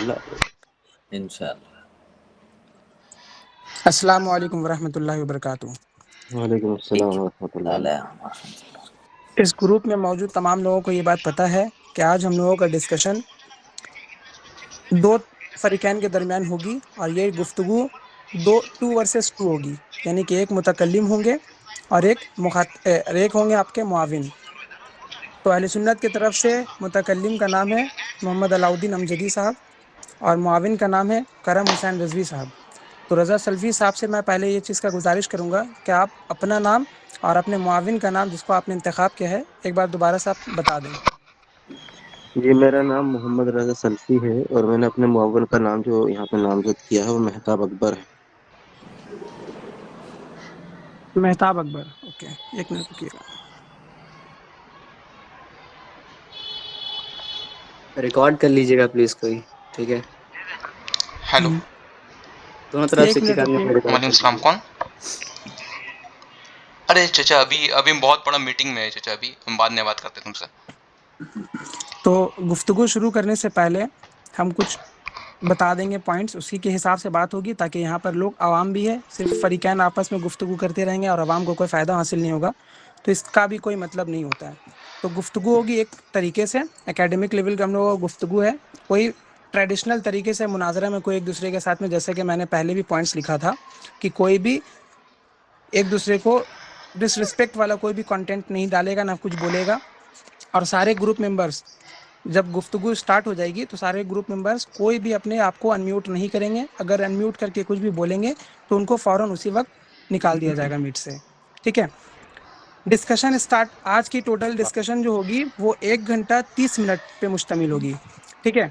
انشاءاللہ. انشاءاللہ. السلام علیکم ورحمۃ اللہ وبرکاتہ. وعلیکم السلام ورحمۃ اللہ. اس گروپ میں موجود تمام لوگوں کو یہ بات پتہ ہے کہ آج ہم لوگوں کا ڈسکشن دو فریقین کے درمیان ہوگی، اور یہ گفتگو 2 ورسز 2 ہوگی، یعنی کہ ایک متکلم ہوں گے اور ایک ہوں گے آپ کے معاون. تو اہل سنت کی طرف سے متکلم کا نام ہے محمد علاؤالدین امجدی صاحب، اور معاون کا نام ہے کرم حسین رضوی صاحب. تو رضا سلفی صاحب سے میں پہلے یہ چیز کا گزارش کروں گا کہ آپ اپنا نام اور اپنے معاون کا نام جس کو آپ نے انتخاب کیا ہے ایک بار دوبارہ سے آپ بتا دیں. جی، میرا نام محمد رضا سلفی ہے، اور میں نے اپنے معاون کا نام جو یہاں پہ نامزد کیا ہے وہ مہتاب اکبر ہے. مہتاب اکبر. اوکے، ایک منٹ رکیے گا. ریکارڈ کر لیجیے گا پلیز کوئی. ٹھیک ہے. ہیلو. دونوں طرف سے ایک کسی منٹ آدمی رکیے کو گا. ریکارڈ وعلیکم کر السلام. لیجیے. کون؟ ارے چچا، ابھی ہم بہت بڑا میٹنگ میں ہے چچا. ابھی ہم بعد میں بات کرتے ہیں تم سے. تو گفتگو شروع کرنے سے پہلے ہم کچھ بتا دیں گے پوائنٹس، اسی کے حساب سے بات ہوگی تاکہ یہاں پر لوگ عوام بھی ہے، صرف فریقین آپس میں گفتگو کرتے رہیں گے اور عوام کو کوئی فائدہ حاصل نہیں ہوگا، تو اس کا بھی کوئی مطلب نہیں ہوتا ہے. تو گفتگو ہوگی ایک طریقے سے اکیڈمک لیول کا ہم لوگوں کا گفتگو ہے، کوئی ٹریڈیشنل طریقے سے مناظرہ میں کوئی ایک دوسرے کے ساتھ میں، جیسے کہ میں نے پہلے بھی پوائنٹس لکھا تھا کہ کوئی بھی ایک دوسرے کو ڈس رسپیکٹ والا کوئی بھی کنٹینٹ نہیں ڈالے گا، نہ کچھ بولے گا. اور سارے گروپ ممبرس جب گفتگو سٹارٹ ہو جائے گی تو سارے گروپ ممبرس کوئی بھی اپنے آپ کو انمیوٹ نہیں کریں گے. اگر انمیوٹ کر کے کچھ بھی بولیں گے تو ان کو فوراً اسی وقت نکال دیا جائے گا میٹ سے. ٹھیک ہے. Discussion start. آج کی ٹوٹل ڈسکشن جو ہوگی وہ 1 گھنٹہ 30 منٹ پہ مشتمل ہوگی. ٹھیک ہے.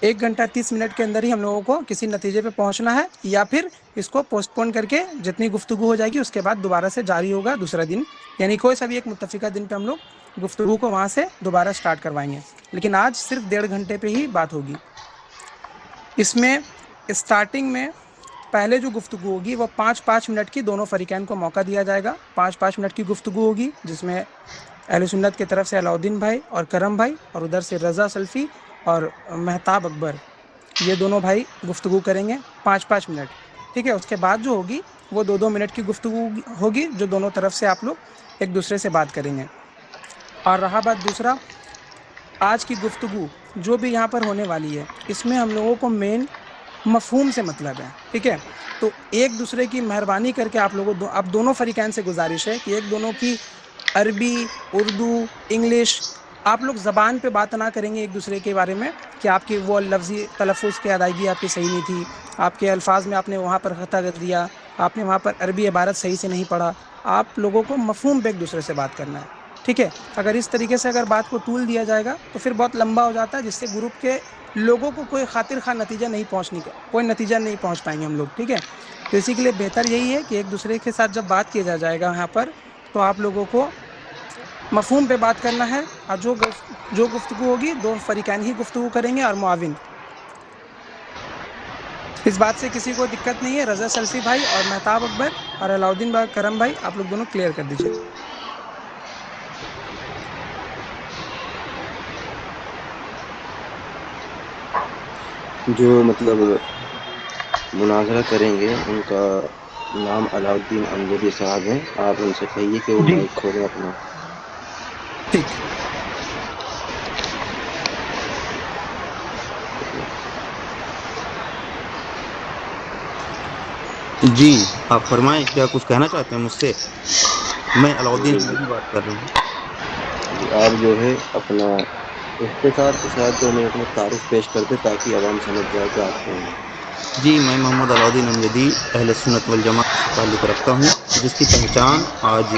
1 گھنٹہ 30 منٹ کے اندر ہی ہم لوگوں کو کسی نتیجے پہ پہنچنا ہے، یا پھر اس کو پوسٹ پون کر کے جتنی گفتگو ہو جائے گی اس کے بعد دوبارہ سے جاری ہوگا دوسرا دن، یعنی کوئی سا بھی ایک متفقہ دن پہ ہم لوگ گفتگو کو وہاں سے دوبارہ سٹارٹ کروائیں گے. لیکن آج صرف 1.5 گھنٹے پہ ہی بات ہوگی. اس میں اسٹارٹنگ میں پہلے جو گفتگو ہوگی وہ 5-5 منٹ کی دونوں فریقین کو موقع دیا جائے گا. 5-5 منٹ کی گفتگو ہوگی جس میں اہل سنت کی طرف سے علاؤالدین بھائی اور کرم بھائی، اور ادھر سے رضا سلفی اور مہتاب اکبر، یہ دونوں بھائی گفتگو کریں گے 5-5 منٹ. ٹھیک ہے. اس کے بعد جو ہوگی وہ 2-2 منٹ کی گفتگو ہوگی جو دونوں طرف سے آپ لوگ ایک دوسرے سے بات کریں گے. اور رہا بات دوسرا، آج کی گفتگو جو بھی یہاں پر ہونے والی ہے اس میں ہم لوگوں کو مین مفہوم سے مطلب ہے. ٹھیک ہے. تو ایک دوسرے کی مہربانی کر کے آپ لوگوں اب دونوں فریقین سے گزارش ہے کہ ایک دونوں کی عربی، اردو، انگلش، آپ لوگ زبان پہ بات نہ کریں گے ایک دوسرے کے بارے میں کہ آپ کی وہ لفظی تلفظ کی ادائیگی آپ کی صحیح نہیں تھی، آپ کے الفاظ میں آپ نے وہاں پر خطا کر دیا، آپ نے وہاں پر عربی عبارت صحیح سے نہیں پڑھا. آپ لوگوں کو مفہوم پہ ایک دوسرے سے بات کرنا ہے. ٹھیک ہے. اگر اس طریقے سے اگر بات کو طول دیا جائے گا تو پھر بہت لمبا ہو جاتا ہے، جس سے گروپ کے لوگوں کو کوئی خاطر خواہ نتیجہ نہیں پہنچ پائیں گے ہم لوگ. ٹھیک ہے. تو اسی کے لیے بہتر یہی ہے کہ ایک دوسرے کے ساتھ جب بات کیا جائے گا یہاں پر تو آپ لوگوں کو مفہوم پہ بات کرنا ہے. اور جو گفتگو ہوگی دو فریقین ہی گفتگو کریں گے اور معاون. اس بات سے کسی کو دقت نہیں ہے. رضا سلفی بھائی اور مہتاب اکبر اور علاؤالدین بھائی، کرم بھائی، آپ لوگ دونوں کلیئر کر دیجیے. جو مطلب مناظرہ کریں گے ان کا نام علاؤالدین امجدی صاحب ہیں. آپ ان سے کہیے کہ وہ جی مائک کھولیں اپنا. ٹھیک. جی آپ فرمائیں، کیا کچھ کہنا چاہتے ہیں مجھ سے؟ میں علاؤالدین جی امجدی بات کر رہا ہوں. جی، آپ جو ہے اپنا اختصار کے ساتھ 2 منٹ میں تعارف پیش کرتے تاکہ عوام سمجھ جائے کہ آپ کون ہیں. جی، میں محمد علاؤالدین امجدی اہل سنت والجماعت سے تعلق رکھتا ہوں، جس کی پہچان آج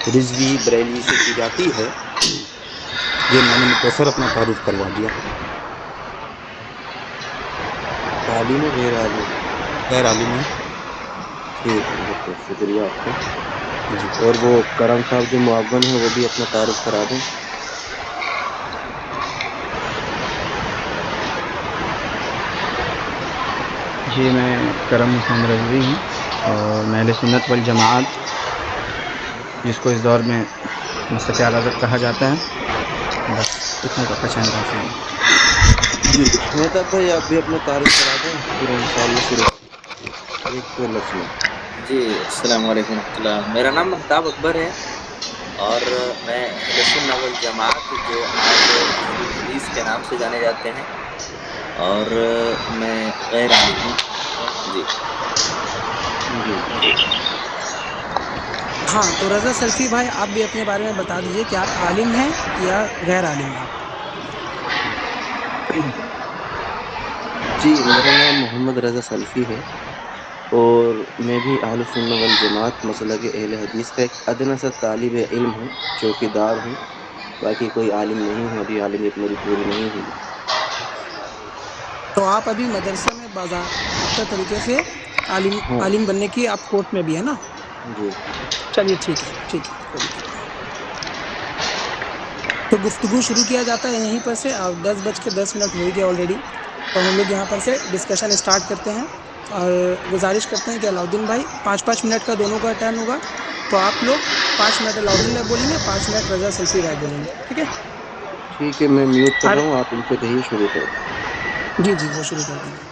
رضوی بریلوی سے کی جاتی ہے. یہ میں نے مختصر اپنا تعارف کروا دیا. عالم و غیر عالم؟ غیر عالم ہے. ٹھیک ہے، بہت بہت شکریہ آپ کا. جی اور وہ کرم صاحب جو معاون ہیں وہ بھی اپنا تعارف کرا دیں. جی، میں کرم حسین رضوی ہوں اور میں اہل سنت والجماعت، جس کو اس دور میں مسلک اعلیٰ حضرت کہا جاتا ہے، بس اتنے کا پہچان کافی ہے. جی مہتاب بھائی آپ بھی اپنا تعارف کرا دیں پھر انشاءاللہ شروع ایک لفظ میں. جی السلام علیکم ورحمۃ اللہ. میرا نام مہتاب اکبر ہے اور میں اہل سنہ والجماعت جو آج اہل الحدیث کے نام سے جانے جاتے ہیں اور میں غیر عالم ہوں. جی جی ہاں تو رضا سلفی بھائی آپ بھی اپنے بارے میں بتا دیجیے کہ آپ عالم ہیں یا غیر عالم ہیں. جی میرا نام محمد رضا سلفی ہے اور میں بھی اہل سنہ والجماعت مسلک اہل حدیث کا ایک ادنیٰ سا طالب علم ہوں، چوکیدار ہوں. باقی کوئی عالم نہیں ہوں، ابھی عالمیت میری پوری نہیں ہوئی. تو آپ ابھی مدرسے میں باضابطہ طریقے سے ہاں عالم بننے کی آپ کورس میں بھی ہے نا. جی چلیے ٹھیک ہے کوئی دقت نہیں. تو گفتگو شروع کیا جاتا ہے یہیں پر سے. 10:10 ہو گیا آلریڈی، تو ہم لوگ یہاں پر سے ڈسکشن اسٹارٹ کرتے ہیں اور گزارش کرتے ہیں کہ علاؤدین بھائی 5 منٹ کا دونوں کا ٹرن ہوگا. تو آپ لوگ 5 منٹ علاؤدین بھائی بولیں گے، 5 منٹ رضا سلفی بھائی بولیں گے. ٹھیک ہے. ٹھیک ہے، میں میوٹ کر رہا ہوں، آپ ان سے کہیے شروع کر دیں. جی وہ شروع کر دیں گے.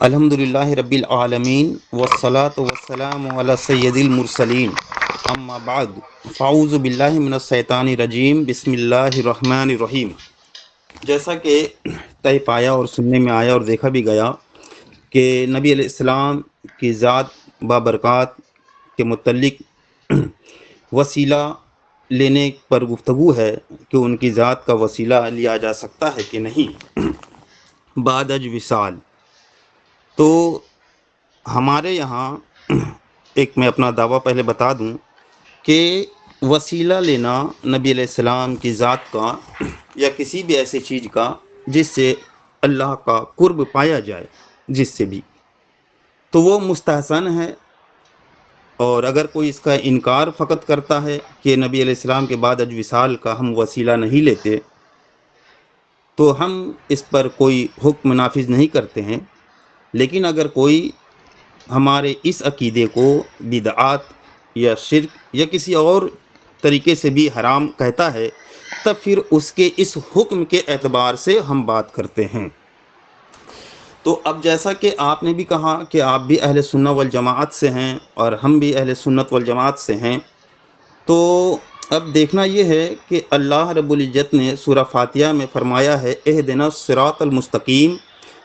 الحمدللہ رب العالمین والصلاة والسلام علی سید المرسلین، اما بعد فاعوذ باللہ من الشیطان الرجیم، بسم اللہ الرحمن الرحیم. جیسا کہ طے پایا اور سننے میں آیا اور دیکھا بھی گیا کہ نبی علیہ السلام کی ذات بابرکات کے متعلق وسیلہ لینے پر گفتگو ہے کہ ان کی ذات کا وسیلہ لیا جا سکتا ہے کہ نہیں بعد از وصال. تو ہمارے یہاں ایک میں اپنا دعویٰ پہلے بتا دوں کہ وسیلہ لینا نبی علیہ السلام کی ذات کا یا کسی بھی ایسی چیز کا جس سے اللہ کا قرب پایا جائے، جس سے بھی، تو وہ مستحسن ہے. اور اگر کوئی اس کا انکار فقط کرتا ہے کہ نبی علیہ السلام کے بعد از وصال کا ہم وسیلہ نہیں لیتے، تو ہم اس پر کوئی حکم نافذ نہیں کرتے ہیں. لیکن اگر کوئی ہمارے اس عقیدے کو بدعات یا شرک یا کسی اور طریقے سے بھی حرام کہتا ہے، تب پھر اس کے اس حکم کے اعتبار سے ہم بات کرتے ہیں. تو اب جیسا کہ آپ نے بھی کہا کہ آپ بھی اہل سنہ والجماعت سے ہیں اور ہم بھی اہل سنت والجماعت سے ہیں، تو اب دیکھنا یہ ہے کہ اللہ رب العزت نے سورہ فاتحہ میں فرمایا ہے اہدنا الصراط المستقیم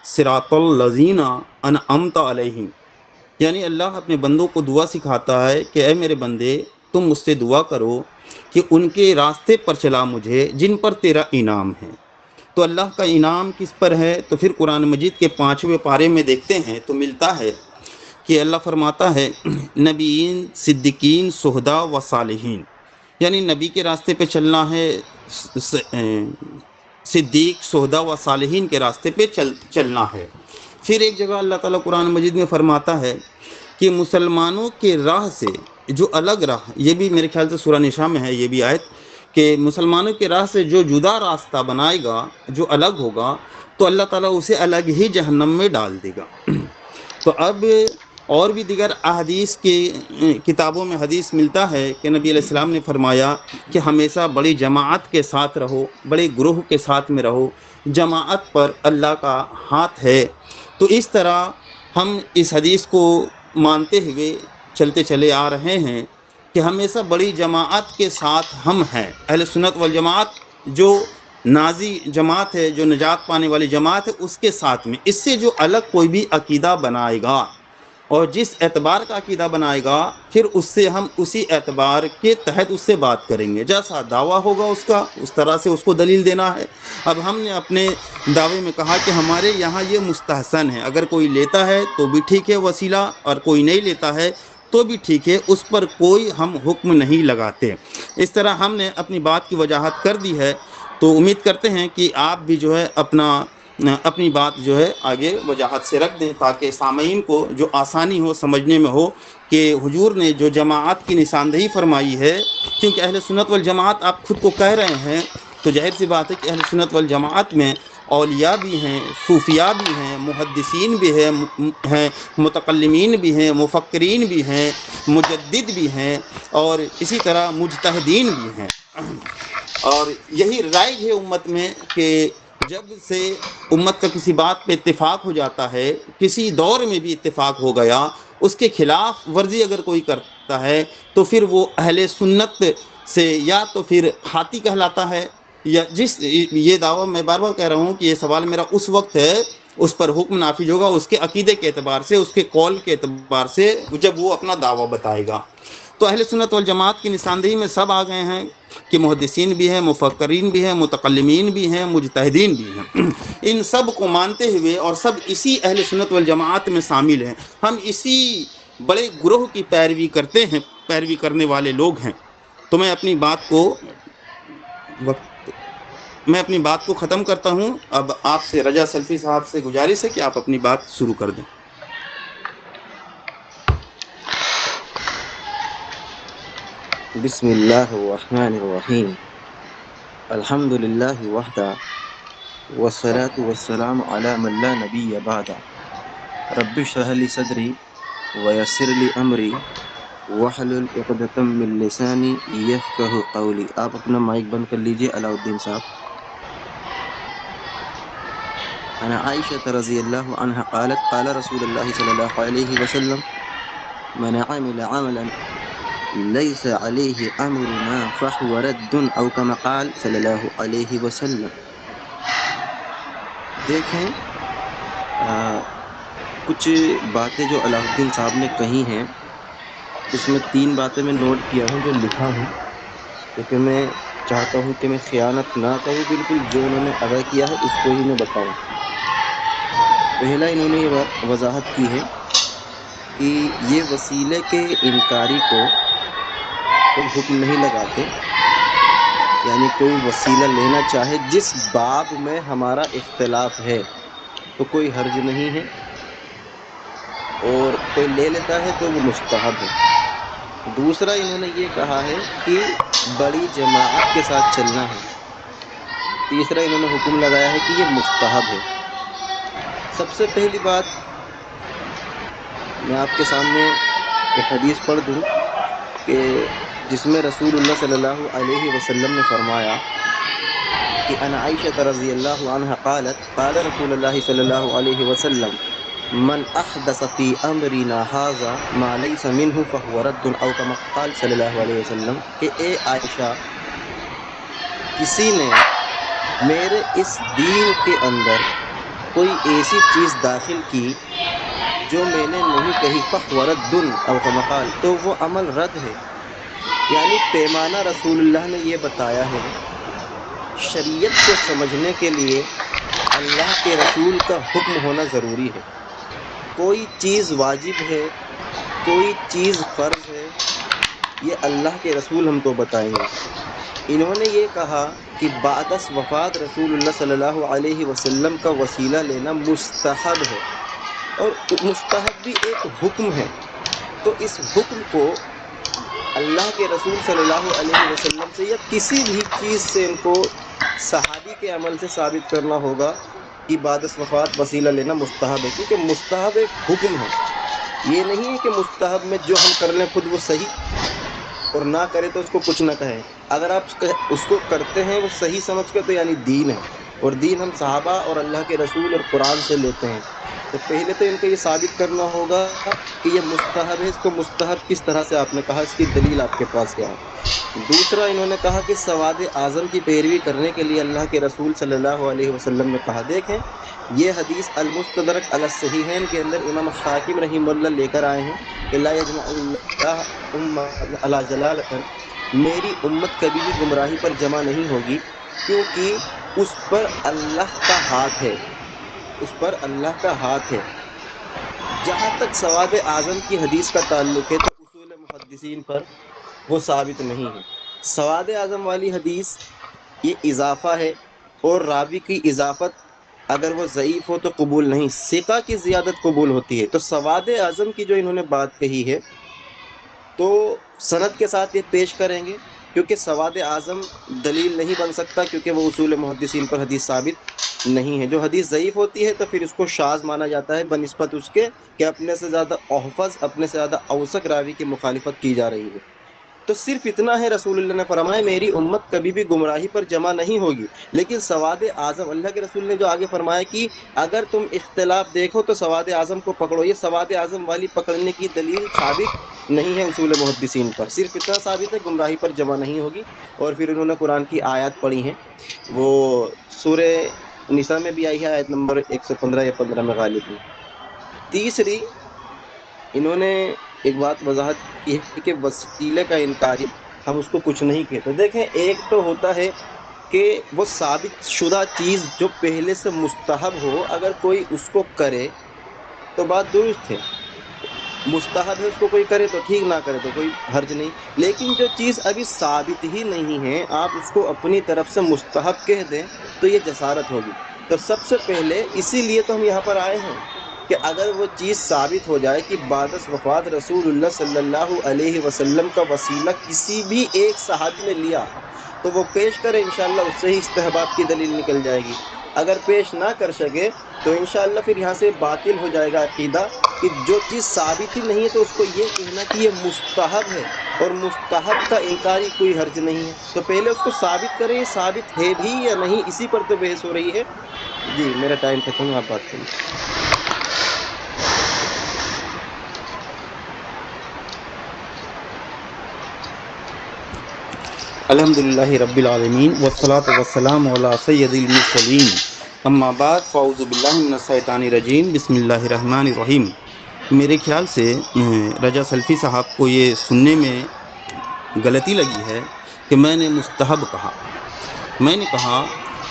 صراط الذین انعمت علیہم. یعنی اللہ اپنے بندوں کو دعا سکھاتا ہے کہ اے میرے بندے تم مجھ سے دعا کرو کہ ان کے راستے پر چلا مجھے جن پر تیرا انعام ہے. تو اللہ کا انعام کس پر ہے؟ تو پھر قرآن مجید کے 5ویں پارے میں دیکھتے ہیں تو ملتا ہے کہ اللہ فرماتا ہے نبیین، صدیقین، شہداء و صالحین. یعنی نبی کے راستے پہ چلنا ہے، صدیق، شہداء و صالحین کے راستے پہ چلنا ہے. پھر ایک جگہ اللہ تعالیٰ قرآن مجید میں فرماتا ہے کہ مسلمانوں کے راہ سے جو الگ راہ، یہ بھی میرے خیال سے سورہ نساء میں ہے یہ بھی آیت، کہ مسلمانوں کے راہ سے جو جدا راستہ بنائے گا، جو الگ ہوگا، تو اللہ تعالیٰ اسے الگ ہی جہنم میں ڈال دے گا. تو اب اور بھی دیگر احادیث کی کتابوں میں حدیث ملتا ہے کہ نبی علیہ السلام نے فرمایا کہ ہمیشہ بڑی جماعت کے ساتھ رہو، بڑے گروہ کے ساتھ میں رہو، جماعت پر اللہ کا ہاتھ ہے. تو اس طرح ہم اس حدیث کو مانتے ہوئے چلتے چلے آ رہے ہیں کہ ہمیشہ بڑی جماعت کے ساتھ ہم ہیں. اہل سنت والجماعت جو ناجی جماعت ہے، جو نجات پانے والی جماعت ہے، اس کے ساتھ میں. اس سے جو الگ کوئی بھی عقیدہ بنائے گا اور جس اعتبار کا عقیدہ بنائے گا، پھر اس سے ہم اسی اعتبار کے تحت اس سے بات کریں گے. جیسا دعویٰ ہوگا اس کا، اس طرح سے اس کو دلیل دینا ہے. اب ہم نے اپنے دعوے میں کہا کہ ہمارے یہاں یہ مستحسن ہے، اگر کوئی لیتا ہے تو بھی ٹھیک ہے وسیلہ، اور کوئی نہیں لیتا ہے تو بھی ٹھیک ہے، اس پر کوئی ہم حکم نہیں لگاتے. اس طرح ہم نے اپنی بات کی وضاحت کر دی ہے. تو امید کرتے ہیں کہ آپ بھی جو ہے اپنا اپنی بات جو ہے آگے وضاحت سے رکھ دیں تاکہ سامعین کو جو آسانی ہو سمجھنے میں ہو کہ حضور نے جو جماعت کی نشاندہی فرمائی ہے، کیونکہ اہل سنت والجماعت آپ خود کو کہہ رہے ہیں، تو ظاہر سی بات ہے کہ اہل سنت والجماعت میں اولیاء بھی ہیں، صوفیاء بھی ہیں، محدثین بھی ہیں، متکلمین بھی ہیں، مفکرین بھی ہیں، مجدد بھی ہیں، اور اسی طرح مجتہدین بھی ہیں۔ اور یہی رائج ہے امت میں کہ جب سے امت کا کسی بات پہ اتفاق ہو جاتا ہے، کسی دور میں بھی اتفاق ہو گیا، اس کے خلاف ورزی اگر کوئی کرتا ہے تو پھر وہ اہل سنت سے یا تو پھر ہاتھی کہلاتا ہے، یا یہ دعویٰ میں بار بار کہہ رہا ہوں کہ یہ سوال میرا اس وقت ہے اس پر حکم نافذ ہوگا اس کے عقیدے کے اعتبار سے، اس کے قول کے اعتبار سے، جب وہ اپنا دعویٰ بتائے گا۔ تو اہل سنت والجماعت کی نشاندہی میں سب آ گئے ہیں کہ محدثین بھی ہیں، مفکرین بھی ہیں، متکلمین بھی ہیں، مجتہدین بھی ہیں۔ ان سب کو مانتے ہوئے اور سب اسی اہل سنت والجماعت میں شامل ہیں، ہم اسی بڑے گروہ کی پیروی کرتے ہیں، پیروی کرنے والے لوگ ہیں۔ تو میں اپنی بات کو ختم کرتا ہوں۔ اب آپ سے رجا سلفی صاحب سے گزارش ہے کہ آپ اپنی بات شروع کر دیں۔ بسم اللہ الرحمن الرحیم، الحمد للہ وحدہ والصلاة والسلام علی من لا نبی بعدہ، رب اشرح لی صدری ویسر لی امری واحلل عقدۃ من لسانی یفقہوا قولی۔ آپ اپنا مائک بند کر لیجئے علاء الدین صاحب۔ عن عائشة رضی اللہ عنہا قالت قال رسول اللہ صلی اللہ علیہ وسلم من عمل عملا ليس عليه امرنا فهو رد او كما قال صلی اللہ علیہ وسلم۔ دیکھیں کچھ باتیں جو علاء الدین صاحب نے کہی ہیں، اس میں 3 باتیں میں نوٹ کیا ہوں جو لکھا ہوں، کیونکہ میں چاہتا ہوں کہ میں خیانت نہ کروں، بالکل جو انہوں نے ادا کیا ہے اس کو ہی میں بتاؤں۔ پہلا انہوں نے یہ وضاحت کی ہے کہ یہ وسیلے کے انکاری کو کوئی حکم نہیں لگاتے، یعنی کوئی وسیلہ لینا چاہے جس باب میں ہمارا اختلاف ہے تو کوئی حرج نہیں ہے، اور کوئی لے لیتا ہے تو وہ مستحب ہے۔ دوسرا انہوں نے یہ کہا ہے کہ بڑی جماعت کے ساتھ چلنا ہے۔ تیسرا انہوں نے حکم لگایا ہے کہ یہ مستحب ہے۔ سب سے پہلی بات میں آپ کے سامنے ایک حدیث پڑھ دوں کہ جس میں رسول اللہ صلی اللہ علیہ وسلم نے فرمایا کہ ان عائشہ رضی اللہ عنہا قالت قال رسول اللہ صلی اللہ علیہ وسلم من احدث فی امرنا ھذا ما لیس منہ فہو رد او کما قال صلی اللہ علیہ وسلم، کہ اے عائشہ، کسی نے میرے اس دین کے اندر کوئی ایسی چیز داخل کی جو میں نے نہیں کہی فہو رد او کما قال، تو وہ عمل رد ہے۔ یعنی پیمانہ رسول اللہ نے یہ بتایا ہے، شریعت کو سمجھنے کے لیے اللہ کے رسول کا حکم ہونا ضروری ہے۔ کوئی چیز واجب ہے، کوئی چیز فرض ہے، یہ اللہ کے رسول ہم کو بتائیں گے۔ انہوں نے یہ کہا کہ بعد از وفات رسول اللہ صلی اللہ علیہ وسلم کا وسیلہ لینا مستحب ہے، اور مستحب بھی ایک حکم ہے، تو اس حکم کو اللہ کے رسول صلی اللہ علیہ وسلم سے یا کسی بھی چیز سے ان کو صحابی کے عمل سے ثابت کرنا ہوگا کہ بعد از وفات وسیلہ لینا مستحب ہے، کیونکہ مستحب ایک حکم ہے۔ یہ نہیں ہے کہ مستحب میں جو ہم کر لیں خود وہ صحیح اور نہ کرے تو اس کو کچھ نہ کہیں۔ اگر آپ اس کو کرتے ہیں وہ صحیح سمجھ کر تو یعنی دین ہے، اور دین ہم صحابہ اور اللہ کے رسول اور قرآن سے لیتے ہیں۔ تو پہلے تو ان کو یہ ثابت کرنا ہوگا کہ یہ مستحب ہے، اس کو مستحب کس طرح سے آپ نے کہا، اس کی دلیل آپ کے پاس کیا ہے۔ دوسرا انہوں نے کہا کہ سواد اعظم کی پیروی کرنے کے لیے اللہ کے رسول صلی اللہ علیہ وسلم نے کہا۔ دیکھیں یہ حدیث المستدرک علی الصحیحین کے اندر امام حاکم رحمہ اللہ لے کر آئے ہیں کہ لا یجمع اللہ امۃ علی ضلالۃ، میری امت کبھی بھی گمراہی پر جمع نہیں ہوگی، کیونکہ اس پر اللہ کا ہاتھ ہے، اس پر اللہ کا ہاتھ ہے۔ جہاں تک سواد اعظم کی حدیث کا تعلق ہے تو اصول محدثین پر وہ ثابت نہیں ہے۔ سواد اعظم والی حدیث یہ اضافہ ہے، اور راوی کی اضافت اگر وہ ضعیف ہو تو قبول نہیں، ثقہ کی زیادت قبول ہوتی ہے۔ تو سواد اعظم کی جو انہوں نے بات کہی ہے تو سند کے ساتھ یہ پیش کریں گے، کیونکہ سواد اعظم دلیل نہیں بن سکتا، کیونکہ وہ اصول محدثین پر حدیث ثابت نہیں ہے۔ جو حدیث ضعیف ہوتی ہے تو پھر اس کو شاذ مانا جاتا ہے بنسبت اس کے کہ اپنے سے زیادہ احفظ، اپنے سے زیادہ اوثق راوی کی مخالفت کی جا رہی ہے۔ تو صرف اتنا ہے، رسول اللہ نے فرمایا میری امت کبھی بھی گمراہی پر جمع نہیں ہوگی، لیکن سواد اعظم، اللہ کے رسول نے جو آگے فرمایا کہ اگر تم اختلاف دیکھو تو سواد اعظم کو پکڑو، یہ سواد اعظم والی پکڑنے کی دلیل ثابت نہیں ہے اصول محدثین پر، صرف اتنا ثابت ہے گمراہی پر جمع نہیں ہوگی۔ اور پھر انہوں نے قرآن کی آیات پڑھی ہیں، وہ سورہ نساء میں بھی آئی ہے، آیت نمبر 115 یا 15 میں غالب ہے۔ تیسری انہوں نے ایک بات وضاحت کی ہے کہ وسیلے کا انکار ہم اس کو کچھ نہیں کہتے۔ دیکھیں، ایک تو ہوتا ہے کہ وہ ثابت شدہ چیز جو پہلے سے مستحب ہو، اگر کوئی اس کو کرے تو بات درست ہے، مستحب ہے اس کو کوئی کرے تو ٹھیک، نہ کرے تو کوئی حرج نہیں۔ لیکن جو چیز ابھی ثابت ہی نہیں ہے، آپ اس کو اپنی طرف سے مستحب کہہ دیں تو یہ جسارت ہوگی۔ تو سب سے پہلے اسی لیے تو ہم یہاں پر آئے ہیں کہ اگر وہ چیز ثابت ہو جائے کہ بعد از وفات رسول اللہ صلی اللہ علیہ وسلم کا وسیلہ کسی بھی ایک صحابی نے لیا تو وہ پیش کرے، انشاءاللہ اس سے ہی استحباب کی دلیل نکل جائے گی۔ اگر پیش نہ کر سکے تو انشاءاللہ پھر یہاں سے باطل ہو جائے گا عقیدہ کہ جو چیز ثابت ہی نہیں ہے تو اس کو یہ کہنا کہ یہ مستحب ہے، اور مستحب کا انکاری کوئی حرج نہیں ہے۔ تو پہلے اس کو ثابت کریں، یہ ثابت ہے بھی یا نہیں، اسی پر تو بحث ہو رہی ہے۔ جی میرا ٹائم ختم ہے، آپ بات کریں۔ الحمدللہ رب العالمین والصلاة والسلام علی سید المرسلین، اما بعد فاعوذ باللہ من الشیطان الرجیم، بسم اللہ الرحمن الرحیم۔ میرے خیال سے رجا سلفی صاحب کو یہ سننے میں غلطی لگی ہے کہ میں نے مستحب کہا۔ میں نے کہا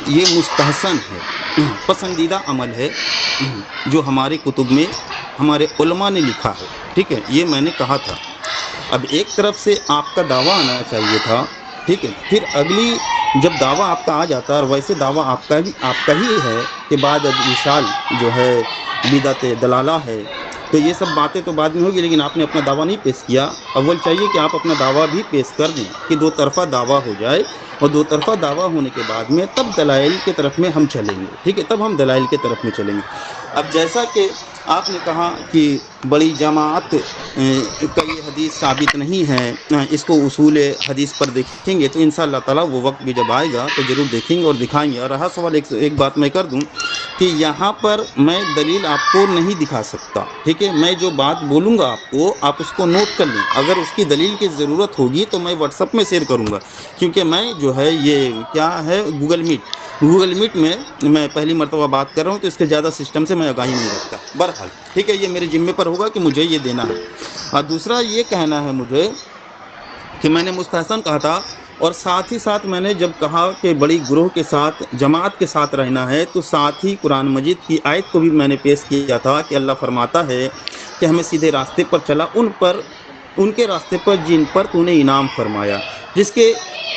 یہ مستحسن ہے، پسندیدہ عمل ہے جو ہمارے کتب میں ہمارے علماء نے لکھا ہے، ٹھیک ہے، یہ میں نے کہا تھا۔ اب ایک طرف سے آپ کا دعویٰ آنا چاہیے تھا، ٹھیک ہے، پھر اگلی جب دعویٰ آپ کا آ جاتا ہے، اور ویسے دعویٰ آپ کا ہی ہے کہ بعد از وصال جو ہے بدعت دلالہ ہے، تو یہ سب باتیں تو بعد میں ہوگی، لیکن آپ نے اپنا دعویٰ نہیں پیش کیا۔ اول چاہیے کہ آپ اپنا دعویٰ بھی پیش کر دیں کہ دو طرفہ دعویٰ ہو جائے، اور دو طرفہ دعویٰ ہونے کے بعد میں تب دلائل کے طرف میں ہم چلیں گے، ٹھیک ہے، تب ہم دلائل کے طرف میں چلیں گے۔ اب جیسا کہ آپ نے کہا کہ بڑی جماعت کا یہ حدیث ثابت نہیں ہے، اس کو اصول حدیث پر دیکھیں گے تو انشاءاللہ تعالیٰ وہ وقت بھی جب آئے گا تو ضرور دیکھیں گے اور دکھائیں گے۔ اور رہا سوال، ایک بات میں کر دوں کہ یہاں پر میں دلیل آپ کو نہیں دکھا سکتا، ٹھیک ہے، میں جو بات بولوں گا آپ اس کو نوٹ کر لیں، اگر اس کی دلیل کی ضرورت ہوگی تو میں واٹس ایپ میں شیئر کروں گا، کیونکہ میں جو ہے یہ کیا ہے گوگل میٹ میں میں پہلی مرتبہ بات کر رہا ہوں، تو اس کے زیادہ سسٹم سے میں آگاہی نہیں رکھتا۔ بہرحال ٹھیک ہے، یہ میرے ذمے پر ہوگا کہ مجھے یہ دینا ہے۔ اور دوسرا یہ کہنا ہے مجھے کہ میں نے مستحسن کہا تھا، اور ساتھ ہی ساتھ میں نے جب کہا کہ بڑی گروہ کے ساتھ، جماعت کے ساتھ رہنا ہے، تو ساتھ ہی قرآن مجید کی آیت کو بھی میں نے پیش کیا تھا کہ اللہ فرماتا ہے کہ ہمیں سیدھے راستے پر چلا ان کے راستے پر جن پر تو نے انعام فرمایا، جس کے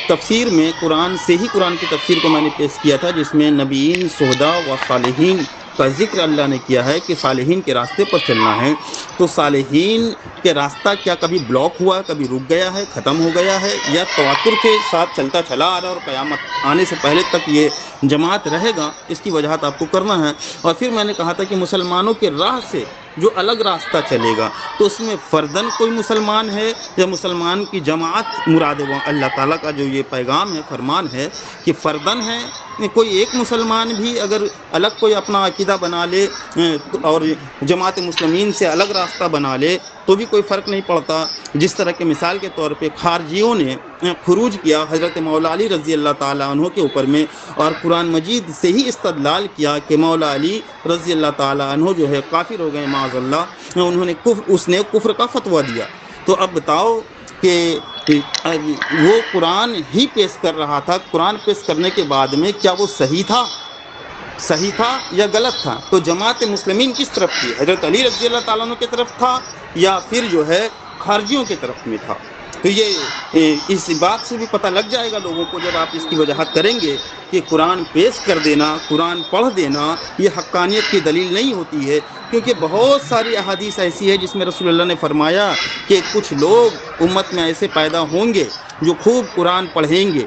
تفسیر میں قرآن کی تفسیر کو میں نے پیش کیا تھا، جس میں نبیین، شہداء و صالحین کا ذکر اللہ نے کیا ہے کہ صالحین کے راستے پر چلنا ہے۔ تو صالحین کے راستہ کیا کبھی بلاک ہوا، کبھی رک گیا ہے، ختم ہو گیا ہے، یا تواتر کے ساتھ چلتا چلا آ رہا ہے اور قیامت آنے سے پہلے تک یہ جماعت رہے گا، اس کی وجاہت آپ کو کرنا ہے۔ اور پھر میں نے کہا تھا کہ مسلمانوں کے راہ سے جو الگ راستہ چلے گا تو اس میں فردن کوئی مسلمان ہے یا مسلمان کی جماعت مراد ہے۔ اللہ تعالیٰ کا جو یہ پیغام ہے، فرمان ہے کہ فردن ہے، کوئی ایک مسلمان بھی اگر الگ کوئی اپنا عقیدہ بنا لے اور جماعت مسلمین سے الگ راستہ بنا لے تو بھی کوئی فرق نہیں پڑتا۔ جس طرح کے مثال کے طور پہ خارجیوں نے خروج کیا حضرت مولا علی رضی اللہ تعالیٰ عنہ کے اوپر میں، اور قرآن مجید سے ہی استدلال کیا کہ مولا علی رضی اللہ تعالیٰ عنہ جو ہے کافر ہو گئے معاذ اللہ، اس نے کفر کا فتویٰ دیا۔ تو اب بتاؤ کہ وہ قرآن ہی پیش کر رہا تھا، قرآن پیش کرنے کے بعد میں کیا وہ صحیح تھا یا غلط تھا؟ تو جماعت مسلمین کس طرف تھی؟ حضرت علی رضی اللہ تعالیٰ عنہ کی طرف تھا یا پھر جو ہے خارجیوں کی طرف میں تھا؟ تو یہ اس بات سے بھی پتہ لگ جائے گا لوگوں کو جب آپ اس کی وضاحت کریں گے کہ قرآن پیش کر دینا، قرآن پڑھ دینا یہ حقانیت کی دلیل نہیں ہوتی ہے، کیونکہ بہت ساری احادیث ایسی ہے جس میں رسول اللہ نے فرمایا کہ کچھ لوگ امت میں ایسے پیدا ہوں گے جو خوب قرآن پڑھیں گے،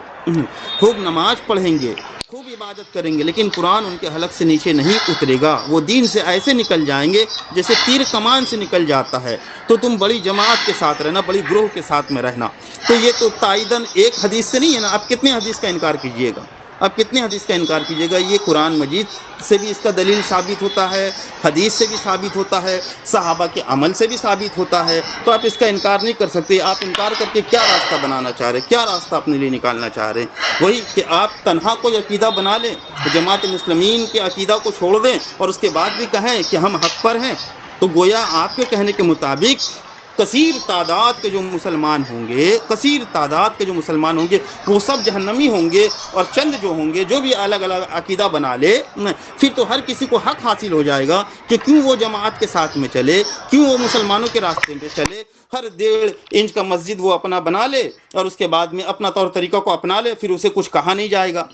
خوب نماز پڑھیں گے، خوب عبادت کریں گے، لیکن قرآن ان کے حلق سے نیچے نہیں اترے گا، وہ دین سے ایسے نکل جائیں گے جیسے تیر کمان سے نکل جاتا ہے۔ تو تم بڑی جماعت کے ساتھ رہنا، بڑی گروہ کے ساتھ میں رہنا۔ تو یہ تو تائیدن ایک حدیث سے نہیں ہے نا، آپ کتنے حدیث کا انکار کیجئے گا، آپ کتنے حدیث کا انکار کیجئے گا؟ یہ قرآن مجید سے بھی اس کا دلیل ثابت ہوتا ہے، حدیث سے بھی ثابت ہوتا ہے، صحابہ کے عمل سے بھی ثابت ہوتا ہے، تو آپ اس کا انکار نہیں کر سکتے۔ آپ انکار کر کے کیا راستہ بنانا چاہ رہے ہیں، کیا راستہ اپنے لیے نکالنا چاہ رہے ہیں؟ وہی کہ آپ تنہا کوئی عقیدہ بنا لیں، جماعت مسلمین کے عقیدہ کو چھوڑ دیں اور اس کے بعد بھی کہیں کہ ہم حق پر ہیں، تو گویا آپ کے کہنے کے مطابق کثیر تعداد کے جو مسلمان ہوں گے، کثیر تعداد کے جو مسلمان ہوں گے وہ سب جہنمی ہوں گے، اور چند جو ہوں گے جو بھی الگ الگ عقیدہ بنا لے، پھر تو ہر کسی کو حق حاصل ہو جائے گا کہ کیوں وہ جماعت کے ساتھ میں چلے، کیوں وہ مسلمانوں کے راستے پہ چلے۔ ہر 1.5 انچ کا مسجد وہ اپنا بنا لے اور اس کے بعد میں اپنا طور طریقہ کو اپنا لے، پھر اسے کچھ کہا نہیں جائے گا،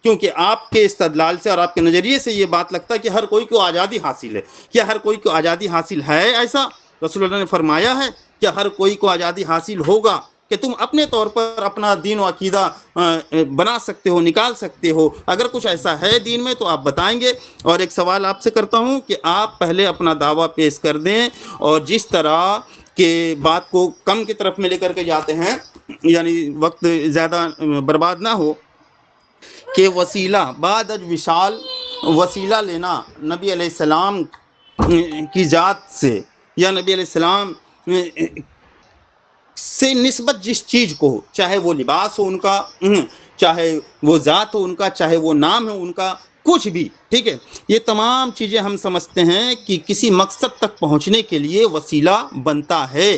کیونکہ آپ کے استدلال سے اور آپ کے نظریے سے یہ بات لگتا ہے کہ ہر کوئی کو آزادی حاصل ہے۔ کیا ہر کوئی کو آزادی حاصل ہے؟ ایسا رسول اللہ نے فرمایا ہے کہ ہر کوئی کو آزادی حاصل ہوگا کہ تم اپنے طور پر اپنا دین و عقیدہ بنا سکتے ہو، نکال سکتے ہو؟ اگر کچھ ایسا ہے دین میں تو آپ بتائیں گے۔ اور ایک سوال آپ سے کرتا ہوں کہ آپ پہلے اپنا دعویٰ پیش کر دیں، اور جس طرح کہ بات کو کم کی طرف میں لے کر کے جاتے ہیں، یعنی وقت زیادہ برباد نہ ہو، کہ وسیلہ بعد از وصال، وسیلہ لینا نبی علیہ السلام کی ذات سے یا نبی علیہ السلام سے نسبت جس چیز کو ہو، چاہے وہ لباس ہو ان کا، چاہے وہ ذات ہو ان کا، چاہے وہ نام ہے ان کا، کچھ بھی، ٹھیک ہے، یہ تمام چیزیں ہم سمجھتے ہیں کہ کسی مقصد تک پہنچنے کے لیے وسیلہ بنتا ہے،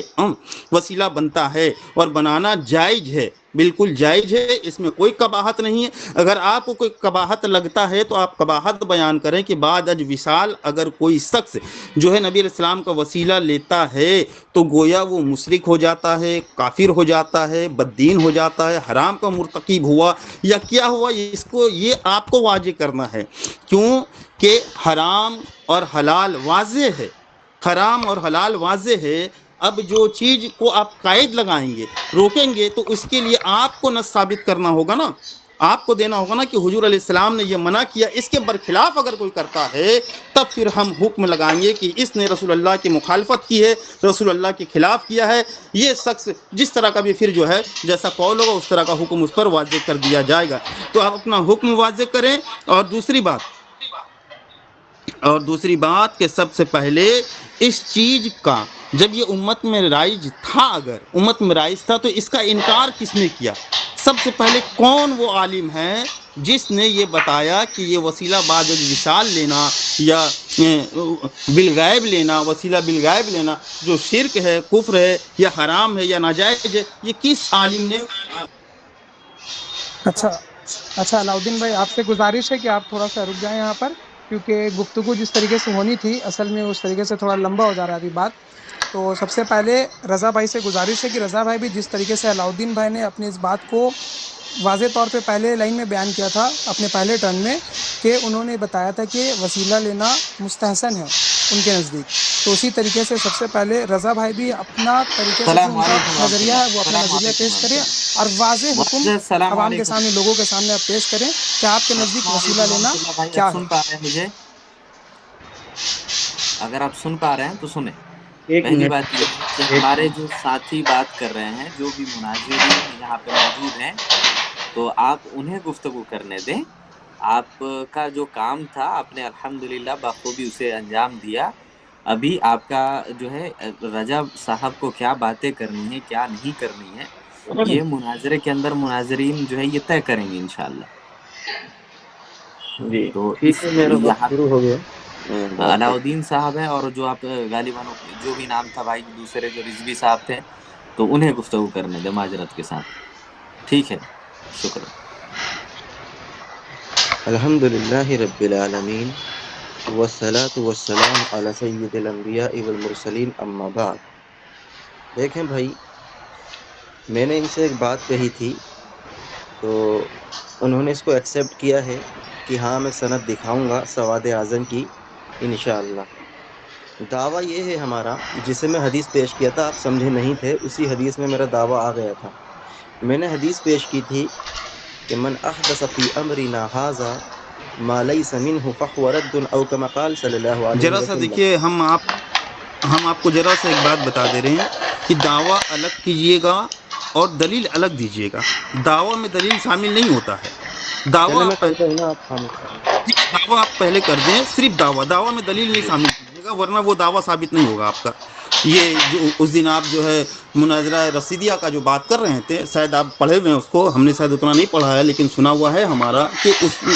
وسیلہ بنتا ہے، اور بنانا جائز ہے، بالکل جائز ہے، اس میں کوئی قباحت نہیں ہے۔ اگر آپ کو کوئی قباحت لگتا ہے تو آپ قباحت بیان کریں کہ بعد از وصال اگر کوئی شخص جو ہے نبی علیہ السلام کا وسیلہ لیتا ہے تو گویا وہ مشرک ہو جاتا ہے، کافر ہو جاتا ہے، بددین ہو جاتا ہے، حرام کا مرتکب ہوا یا کیا ہوا، اس کو یہ آپ کو واضح کرنا ہے، کیوں کہ حرام اور حلال واضح ہے، حرام اور حلال واضح ہے۔ اب جو چیز کو آپ قائد لگائیں گے، روکیں گے، تو اس کے لیے آپ کو نہ ثابت کرنا ہوگا نا، آپ کو دینا ہوگا نا کہ حضور علیہ السلام نے یہ منع کیا، اس کے برخلاف اگر کوئی کرتا ہے تب پھر ہم حکم لگائیں گے کہ اس نے رسول اللہ کی مخالفت کی ہے، رسول اللہ کے خلاف کیا ہے، یہ شخص جس طرح کا بھی پھر جو ہے جیسا قول ہوگا اس طرح کا حکم اس پر واضح کر دیا جائے گا۔ تو آپ اپنا حکم واضح کریں۔ اور دوسری بات کہ سب سے پہلے اس چیز کا جب یہ امت میں رائج تھا، اگر امت میں رائج تھا تو اس کا انکار کس نے کیا؟ سب سے پہلے کون وہ عالم ہے جس نے یہ بتایا کہ یہ وسیلہ بعد از وصال لینا یا بالغیب لینا، وسیلہ بالغیب لینا جو شرک ہے، کفر ہے یا حرام ہے یا ناجائز ہے، یہ کس عالم نے؟ اچھا علاؤدین بھائی، آپ سے گزارش ہے کہ آپ تھوڑا سا رک جائیں یہاں پر، کیونکہ گفتگو جس طریقے سے ہونی تھی اصل میں اس طریقے سے تھوڑا لمبا ہو جا رہا ہے ابھی بات۔ تو سب سے پہلے رضا بھائی سے گزارش ہے کہ رضا بھائی بھی جس طریقے سے علاؤدین بھائی نے اپنی اس بات کو واضح طور پہ پہلے لائن میں بیان کیا تھا اپنے پہلے ٹرن میں، کہ انہوں نے بتایا تھا کہ وسیلہ لینا مستحسن ہے ان کے نزدیک، تو اسی طریقے سے سب سے پہلے رضا بھائی بھی اپنا طریقے سے جو ان کا نظریہ ہے وہ اپنا نظریہ پیش کریں اور واضح حکم عوام کے سامنے، لوگوں کے سامنے آپ پیش کریں کہ آپ کے نزدیک وسیلہ لینا کیا ہے۔ سن پا رہے ہیں مجھے؟ اگر آپ سن پا رہے ہیں تو سنیں۔ پہلی بات یہ ہے کہ ہمارے جو ساتھی بات کر رہے ہیں، جو بھی مناظرین یہاں پہ موجود ہیں، تو آپ انہیں گفتگو کرنے دیں۔ آپ کا جو کام تھا آپ نے الحمدللہ بخوبی اسے انجام دیا۔ ابھی آپ کا جو ہے رجب صاحب کو کیا باتیں کرنی ہے، کیا نہیں کرنی ہے، یہ مناظرے کے اندر مناظرین جو ہے یہ طے کریں گے انشاءاللہ۔ جی تو ٹھیک ہے، میرا وقت شروع ہو گیا۔ علاؤدین صاحب ہیں، اور جو آپ غالباً جو بھی نام تھا بھائی دوسرے جو رضوی صاحب تھے، تو انہیں گفتگو کرنے دیں معذرت کے ساتھ۔ ٹھیک ہے، شکریہ۔ الحمد للہ رب العالمین والصلاة والسلام علی سید الانبیاء والمرسلین، اما بعد۔ دیکھیں بھائی، میں نے ان سے ایک بات کہی تھی تو انہوں نے اس کو ایکسیپٹ کیا ہے کہ ہاں میں سند دکھاؤں گا سواد اعظم کی انشاءاللہ۔ دعویٰ یہ ہے ہمارا، جسے میں حدیث پیش کیا تھا، آپ سمجھے نہیں تھے، اسی حدیث میں میرا دعویٰ آ گیا تھا۔ میں نے حدیث پیش کی تھی کہ من احدث فی امرنا ھذا ما لیس منہ فہو رد، او کما قال صلی اللہ علیہ ذرا سا وسلم۔ دیکھیے، ہم آپ کو ذرا سا ایک بات بتا دے رہے ہیں کہ دعویٰ الگ کیجیے گا اور دلیل الگ دیجیے گا۔ دعویٰ میں دلیل شامل نہیں ہوتا ہے۔ چلے دعویٰ میں آپ کرتا ہوں نا، آپ خاموش رہیں۔ دعویٰ آپ پہلے کر دیں، صرف دعویٰ میں دلیل نہیں جی شامل کیجیے گا، ورنہ وہ دعویٰ ثابت نہیں ہوگا آپ کا۔ یہ جو اس دن آپ جو ہے مناظرہ رسیدیہ کا جو بات کر رہے تھے، شاید آپ پڑھے ہوئے ہیں اس کو، ہم نے شاید اتنا نہیں پڑھا ہے لیکن سنا ہوا ہے ہمارا کہ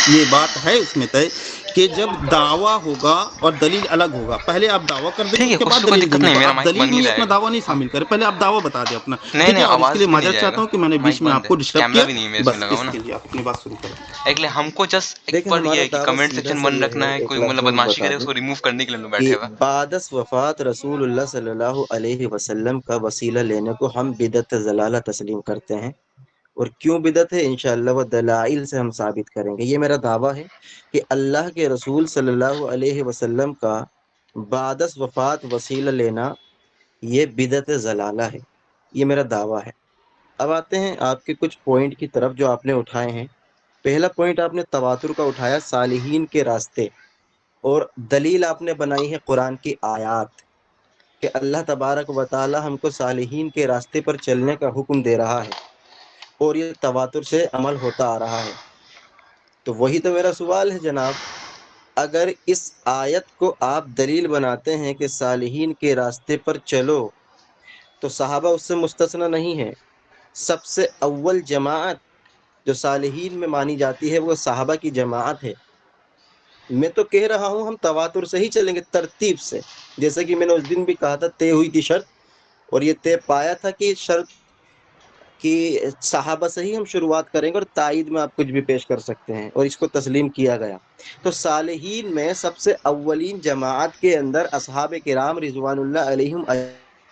یہ بات ہے اس میں طے کہ جب دعویٰ ہوگا اور دلیل الگ ہوگا، پہلے آپ دعویٰ کر دیں ٹھیک اس ہے، کے اس بعد میں کوئی دلیل دقت دیں گے، نہیں، تو میرا آپ مائک دلیل بند میں نہیں ہی جائے اپنا گا۔ دعویٰ نہیں شامل کریں، پہلے آپ دعویٰ بتا دیں اپنا، نہیں ٹھیک ہے؟ نہیں، اور اس کے آواز لیے بھی نہیں معذرت جائے چاہتا گا، ہوں کہ میں نے بیچ مائک میں بند آپ ہے، کو ڈسٹرب کیمرہ کیا، بھی نہیں ہے اس میں بس لگا ہوا اس نا۔ کے لیے آپ اپنی بات شروع کریں۔ ایک لیے ہم کو جسٹ ایک دیکھیں، بار ہمارا یہ ہے کہ دعویٰ کمنٹ سیدھا سیکشن سا بند یہ رکھنا ہے، ہے، ایک کوئی لفظ مطلب میں بدماشی بتا کرے اس دوں کو ریموو کرنے کے لیے ہم لوگ بیٹھے کہ ہوئے ہیں۔ بعدس وفات رسول اللہ صلی اللہ علیہ وسلم کا وسیلہ لینے کو ہم بدعت ضلالہ تسلیم کرتے ہیں، اور کیوں بدعت ہے انشاءاللہ وہ دلائل سے ہم ثابت کریں گے۔ یہ میرا دعویٰ ہے کہ اللہ کے رسول صلی اللہ علیہ وسلم کا بعدس وفات وسیلہ لینا یہ بدعت ضلالہ ہے، یہ میرا دعویٰ ہے۔ اب آتے ہیں آپ کے کچھ پوائنٹ کی طرف جو آپ نے اٹھائے ہیں۔ پہلا پوائنٹ آپ نے تواتر کا اٹھایا، صالحین کے راستے، اور دلیل آپ نے بنائی ہے قرآن کی آیات کہ اللہ تبارک و تعالی ہم کو صالحین کے راستے پر چلنے کا حکم دے رہا ہے، اور یہ تواتر سے عمل ہوتا آ رہا ہے۔ تو وہی تو میرا سوال ہے جناب، اگر اس آیت کو آپ دلیل بناتے ہیں کہ صالحین کے راستے پر چلو، تو صحابہ اس سے مستثنی نہیں ہے۔ سب سے اول جماعت جو صالحین میں مانی جاتی ہے وہ صحابہ کی جماعت ہے۔ میں تو کہہ رہا ہوں ہم تواتر سے ہی چلیں گے، ترتیب سے، جیسے کہ میں نے اس دن بھی کہا تھا، طے ہوئی تھی شرط، اور یہ طے پایا تھا کہ شرط کی صحابہ سے ہی ہم شروعات کریں گے، اور تائید میں آپ کچھ بھی پیش کر سکتے ہیں، اور اس کو تسلیم کیا گیا۔ تو صالحین میں سب سے اولین جماعت کے اندر اصحاب کرام رضوان اللہ علیہم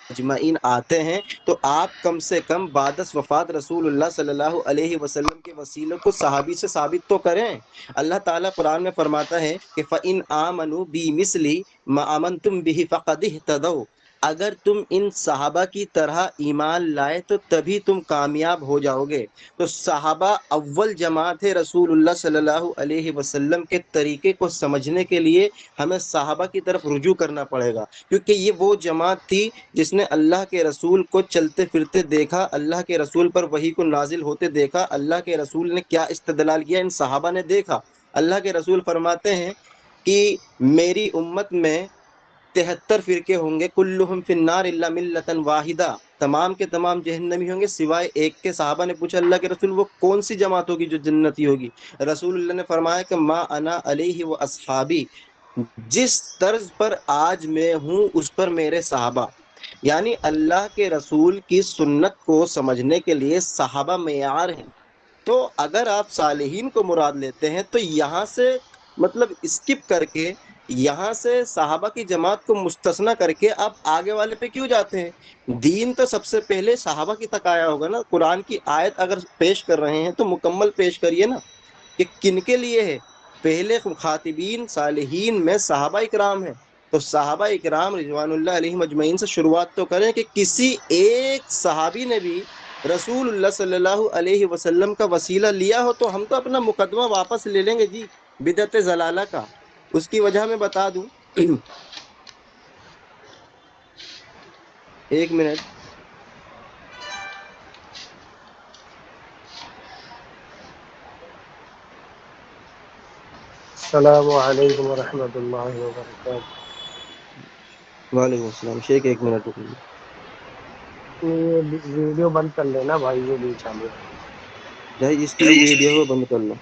اجمعین آتے ہیں، تو آپ کم سے کم بعدس وفات رسول اللہ صلی اللہ علیہ وسلم کے وسیلوں کو صحابی سے ثابت تو کریں۔ اللہ تعالیٰ قرآن میں فرماتا ہے کہ فَإِنْ آمَنُوا بِمِثْلِ مَا آمَنْتُمْ بِهِ فَقَدِ اهْتَدَوْا، اگر تم ان صحابہ کی طرح ایمان لائے تو تبھی تم کامیاب ہو جاؤ گے۔ تو صحابہ اول جماعت ہے رسول اللہ صلی اللہ علیہ وسلم کے طریقے کو سمجھنے کے لیے ہمیں صحابہ کی طرف رجوع کرنا پڑے گا، کیونکہ یہ وہ جماعت تھی جس نے اللہ کے رسول کو چلتے پھرتے دیکھا، اللہ کے رسول پر وحی کو نازل ہوتے دیکھا، اللہ کے رسول نے کیا استدلال کیا ان صحابہ نے دیکھا۔ اللہ کے رسول فرماتے ہیں کہ میری امت میں 73 فرقے ہوں گے، کلہم فی النار الا ملۃ واحدہ، تمام کے تمام جہنمی ہوں گے سوائے ایک کے۔ صحابہ نے پوچھا اللہ کے رسول وہ کون سی جماعت ہوگی جو جنتی ہوگی؟ رسول اللہ نے فرمایا کہ ما انا علیہ و اصحابی، جس طرز پر آج میں ہوں اس پر میرے صحابہ۔ یعنی اللہ کے رسول کی سنت کو سمجھنے کے لیے صحابہ معیار ہیں۔ تو اگر آپ صالحین کو مراد لیتے ہیں تو یہاں سے مطلب اسکپ کر کے، یہاں سے صحابہ کی جماعت کو مستثنی کر کے آپ آگے والے پہ کیوں جاتے ہیں؟ دین تو سب سے پہلے صحابہ کی تک آیا ہوگا نا۔ قرآن کی آیت اگر پیش کر رہے ہیں تو مکمل پیش کریے نا، کہ کن کے لیے ہے۔ پہلے خاطبین صالحین میں صحابہ اکرام ہیں، تو صحابہ اکرام رضوان اللہ علیہم اجمعین سے شروعات تو کریں کہ کسی ایک صحابی نے بھی رسول اللہ صلی اللہ علیہ وسلم کا وسیلہ لیا ہو تو ہم تو اپنا مقدمہ واپس لے لیں گے جی، بدعت ضلالہ کا۔ اس کی وجہ میں بتا دوں، ایک منٹ۔ السلام علیکم ورحمۃ اللہ وبرکاتہ۔ وعلیکم السلام شیخ، ایک منٹ رکیے۔ یہ ویڈیو بند کر لینا بھائی، یہ بھی چالو ہے۔ بھائی اس کی جو ویڈیو ہے وہ بند کر لو۔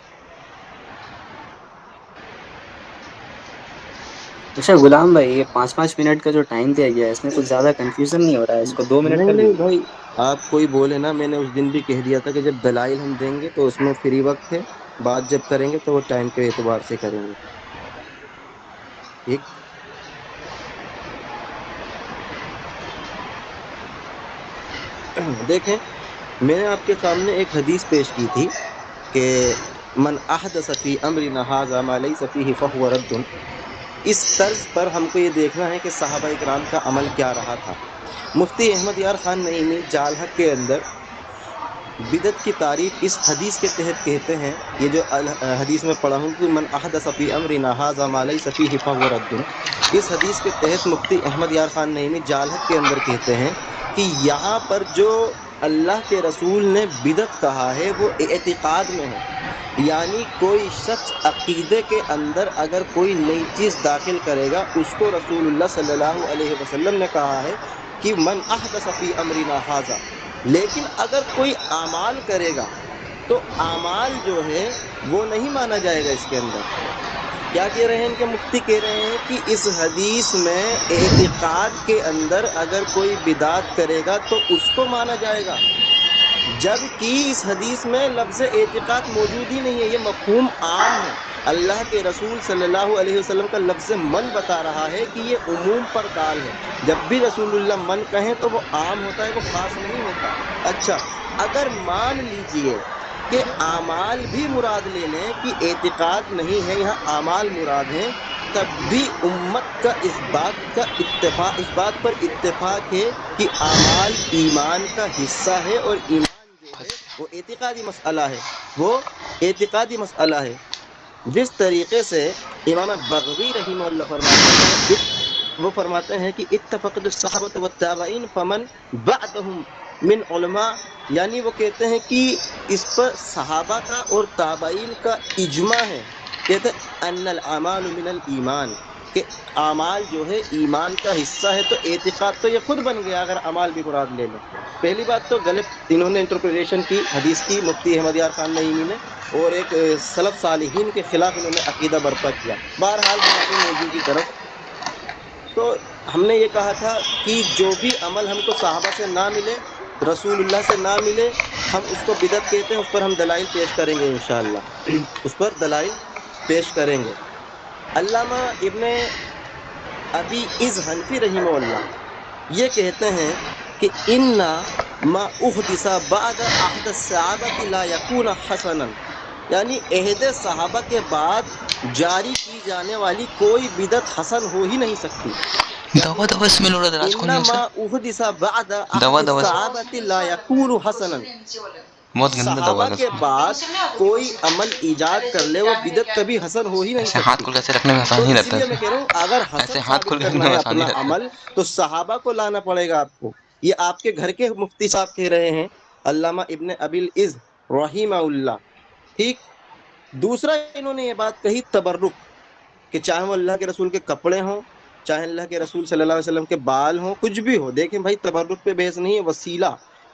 اچھا غلام بھائی، یہ 5 منٹ کا جو ٹائم دیا گیا ہے اس میں کچھ زیادہ کنفیوژن نہیں ہو رہا ہے؟ اس کو 2 منٹ نہیں کر نہیں دیجیے۔ بھائی، آپ کوئی بولے نا، میں نے اس دن بھی کہہ دیا تھا کہ جب دلائل ہم دیں گے تو اس میں فری وقت ہے، بات جب کریں گے تو وہ ٹائم کے اعتبار سے کریں گے، ٹھیک؟ دیکھیں، میں نے آپ کے سامنے ایک حدیث پیش کی تھی کہ من احدث فی امرنا ھذا ما لیس فیہ فہو رد. اس طرز پر ہم کو یہ دیکھنا ہے کہ صحابہ اکرام کا عمل کیا رہا تھا. مفتی احمد یار خان نعیمی جال حق کے اندر بدعت کی تعریف اس حدیث کے تحت کہتے ہیں، یہ جو حدیث میں پڑھا ہوں کہ من احدث فی امرنا ھذا ما لیس فیہ فہو رد، اس حدیث کے تحت مفتی احمد یار خان نعیمی جال حق کے اندر کہتے ہیں کہ یہاں پر جو اللہ کے رسول نے بدعت کہا ہے وہ اعتقاد میں ہے، یعنی کوئی شخص عقیدے کے اندر اگر کوئی نئی چیز داخل کرے گا، اس کو رسول اللہ صلی اللہ علیہ وسلم نے کہا ہے کہ من احدث فی امرنا ھذا. لیکن اگر کوئی اعمال کرے گا تو اعمال جو ہے وہ نہیں مانا جائے گا. اس کے اندر کیا کہہ رہے ہیں ان کے مفتی؟ کہہ رہے ہیں کہ اس حدیث میں اعتقاد کے اندر اگر کوئی بدعت کرے گا تو اس کو مانا جائے گا، جبکہ اس حدیث میں لفظ اعتقاد موجود ہی نہیں ہے، یہ مفہوم عام ہے. اللہ کے رسول صلی اللہ علیہ وسلم کا لفظ من بتا رہا ہے کہ یہ عموم پر دال ہے. جب بھی رسول اللہ من کہیں تو وہ عام ہوتا ہے، وہ خاص نہیں ہوتا. اچھا، اگر مان لیجئے کہ اعمال بھی مراد لے لیں کہ اعتقاد نہیں ہے، یہاں اعمال مراد ہیں، تب بھی امت کا اس بات پر اتفاق ہے کہ اعمال ایمان کا حصہ ہے، اور ایمان جو ہے وہ اعتقادی مسئلہ ہے، وہ اعتقادی مسئلہ ہے. جس طریقے سے امام بغوی رحمہ اللہ فرماتے ہیں، وہ فرماتے ہیں کہ اتفقت الصحابۃ والتابعین فمن بعدهم من علماء، یعنی وہ کہتے ہیں کہ اس پر صحابہ کا اور تابعین کا اجماع ہے. کہتے ہیں ان الاعمال من الایمان، کہ اعمال جو ہے ایمان کا حصہ ہے. تو اعتقاد تو یہ خود بن گیا اگر اعمال بھی مراد لے لیں. پہلی بات تو غلط انہوں نے انٹرپریٹیشن کی حدیث کی مفتی احمد یار خان نعیمی نے، اور ایک سلف صالحین کے خلاف انہوں نے عقیدہ برپا کیا. بہرحال ہم اپنے موضوع کی طرف، تو ہم نے یہ کہا تھا کہ جو بھی عمل ہم کو صحابہ سے نہ ملے، رسول اللہ سے نہ ملے، ہم اس کو بدعت کہتے ہیں. اس پر ہم دلائل پیش کریں گے انشاءاللہ، اس پر دلائل پیش کریں گے. علامہ ابن ابی عز حنفی رحمہ اللہ یہ کہتے ہیں کہ انا ما احدث بعد عہد الصحابۃ لا یکون حسنا، یعنی عہد صحابہ کے بعد جاری کی جانے والی کوئی بدعت حسن ہو ہی نہیں سکتی. دوا دوا اسمیل ہو رہا ہے، راج کون ہے انما اسے؟ احدث بعد دوا عہد دوا الصحابۃ لا یکون حسنا، بہت گندا دوا صحابہ ہے کے بعد کوئی عمل ایجاد کر لے وہ بدعت کبھی حسن ہو ہی نہیں ایسے ہاتھ سکتی. کھول کے ایسے رکھنے میں آسان تو نہیں اسی رہتا لیے میں ہے، کہہ رہا ہوں اگر ایسے حسن ہاتھ کھول ثابت کے رکھنے کرنا میں ہے آسان اپنا نہیں رہتا ہے. عمل تو صحابہ کو لانا پڑے گا آپ کو. یہ آپ کے گھر کے مفتی صاحب کہہ رہے ہیں، علامہ ابن ابی العز رحمہ اللہ. ٹھیک. دوسرا انہوں نے یہ بات کہی تبرک، کہ چاہے وہ اللہ کے رسول کے کپڑے ہوں، چاہے اللہ کے رسول صلی اللہ علیہ وسلم کے بال ہوں، کچھ بھی ہو. دیکھیں بھائی، تبرک پہ بحث نہیں ہے،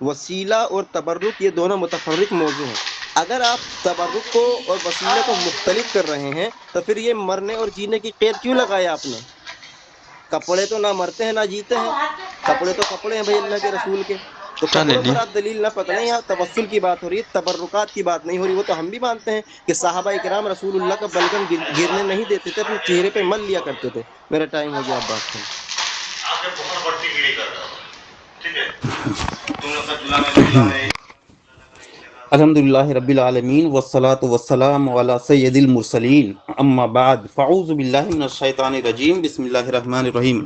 وسیلہ اور تبرک یہ دونوں متفرق موضوع ہیں. اگر آپ تبرک کو اور وسیلے کو مختلف کر رہے ہیں تو پھر یہ مرنے اور جینے کی قید کیوں لگایا آپ نے؟ کپڑے تو نہ مرتے ہیں نہ جیتے ہیں، کپڑے تو کپڑے ہیں بھائی اللہ کے رسول کے. تو کیا لے کپڑوں لی؟ پر آپ دلیل نہ پکڑیں. یہاں توسل کی بات ہو رہی ہے، تبرکات کی بات نہیں ہو رہی. وہ تو ہم بھی مانتے ہیں کہ صحابہ کرام رسول اللہ کا بلگم گرنے نہیں دیتے تھے، اپنے چہرے پہ مل لیا کرتے تھے. میرا ٹائم ہو گیا، آپ بات کریں. الحمد للہ رب العالمین والصلاة والسلام علی سید المرسلین، اما بعد فاعوذ باللہ من الشیطان الرجیم، بسم اللہ الرحمن الرحیم.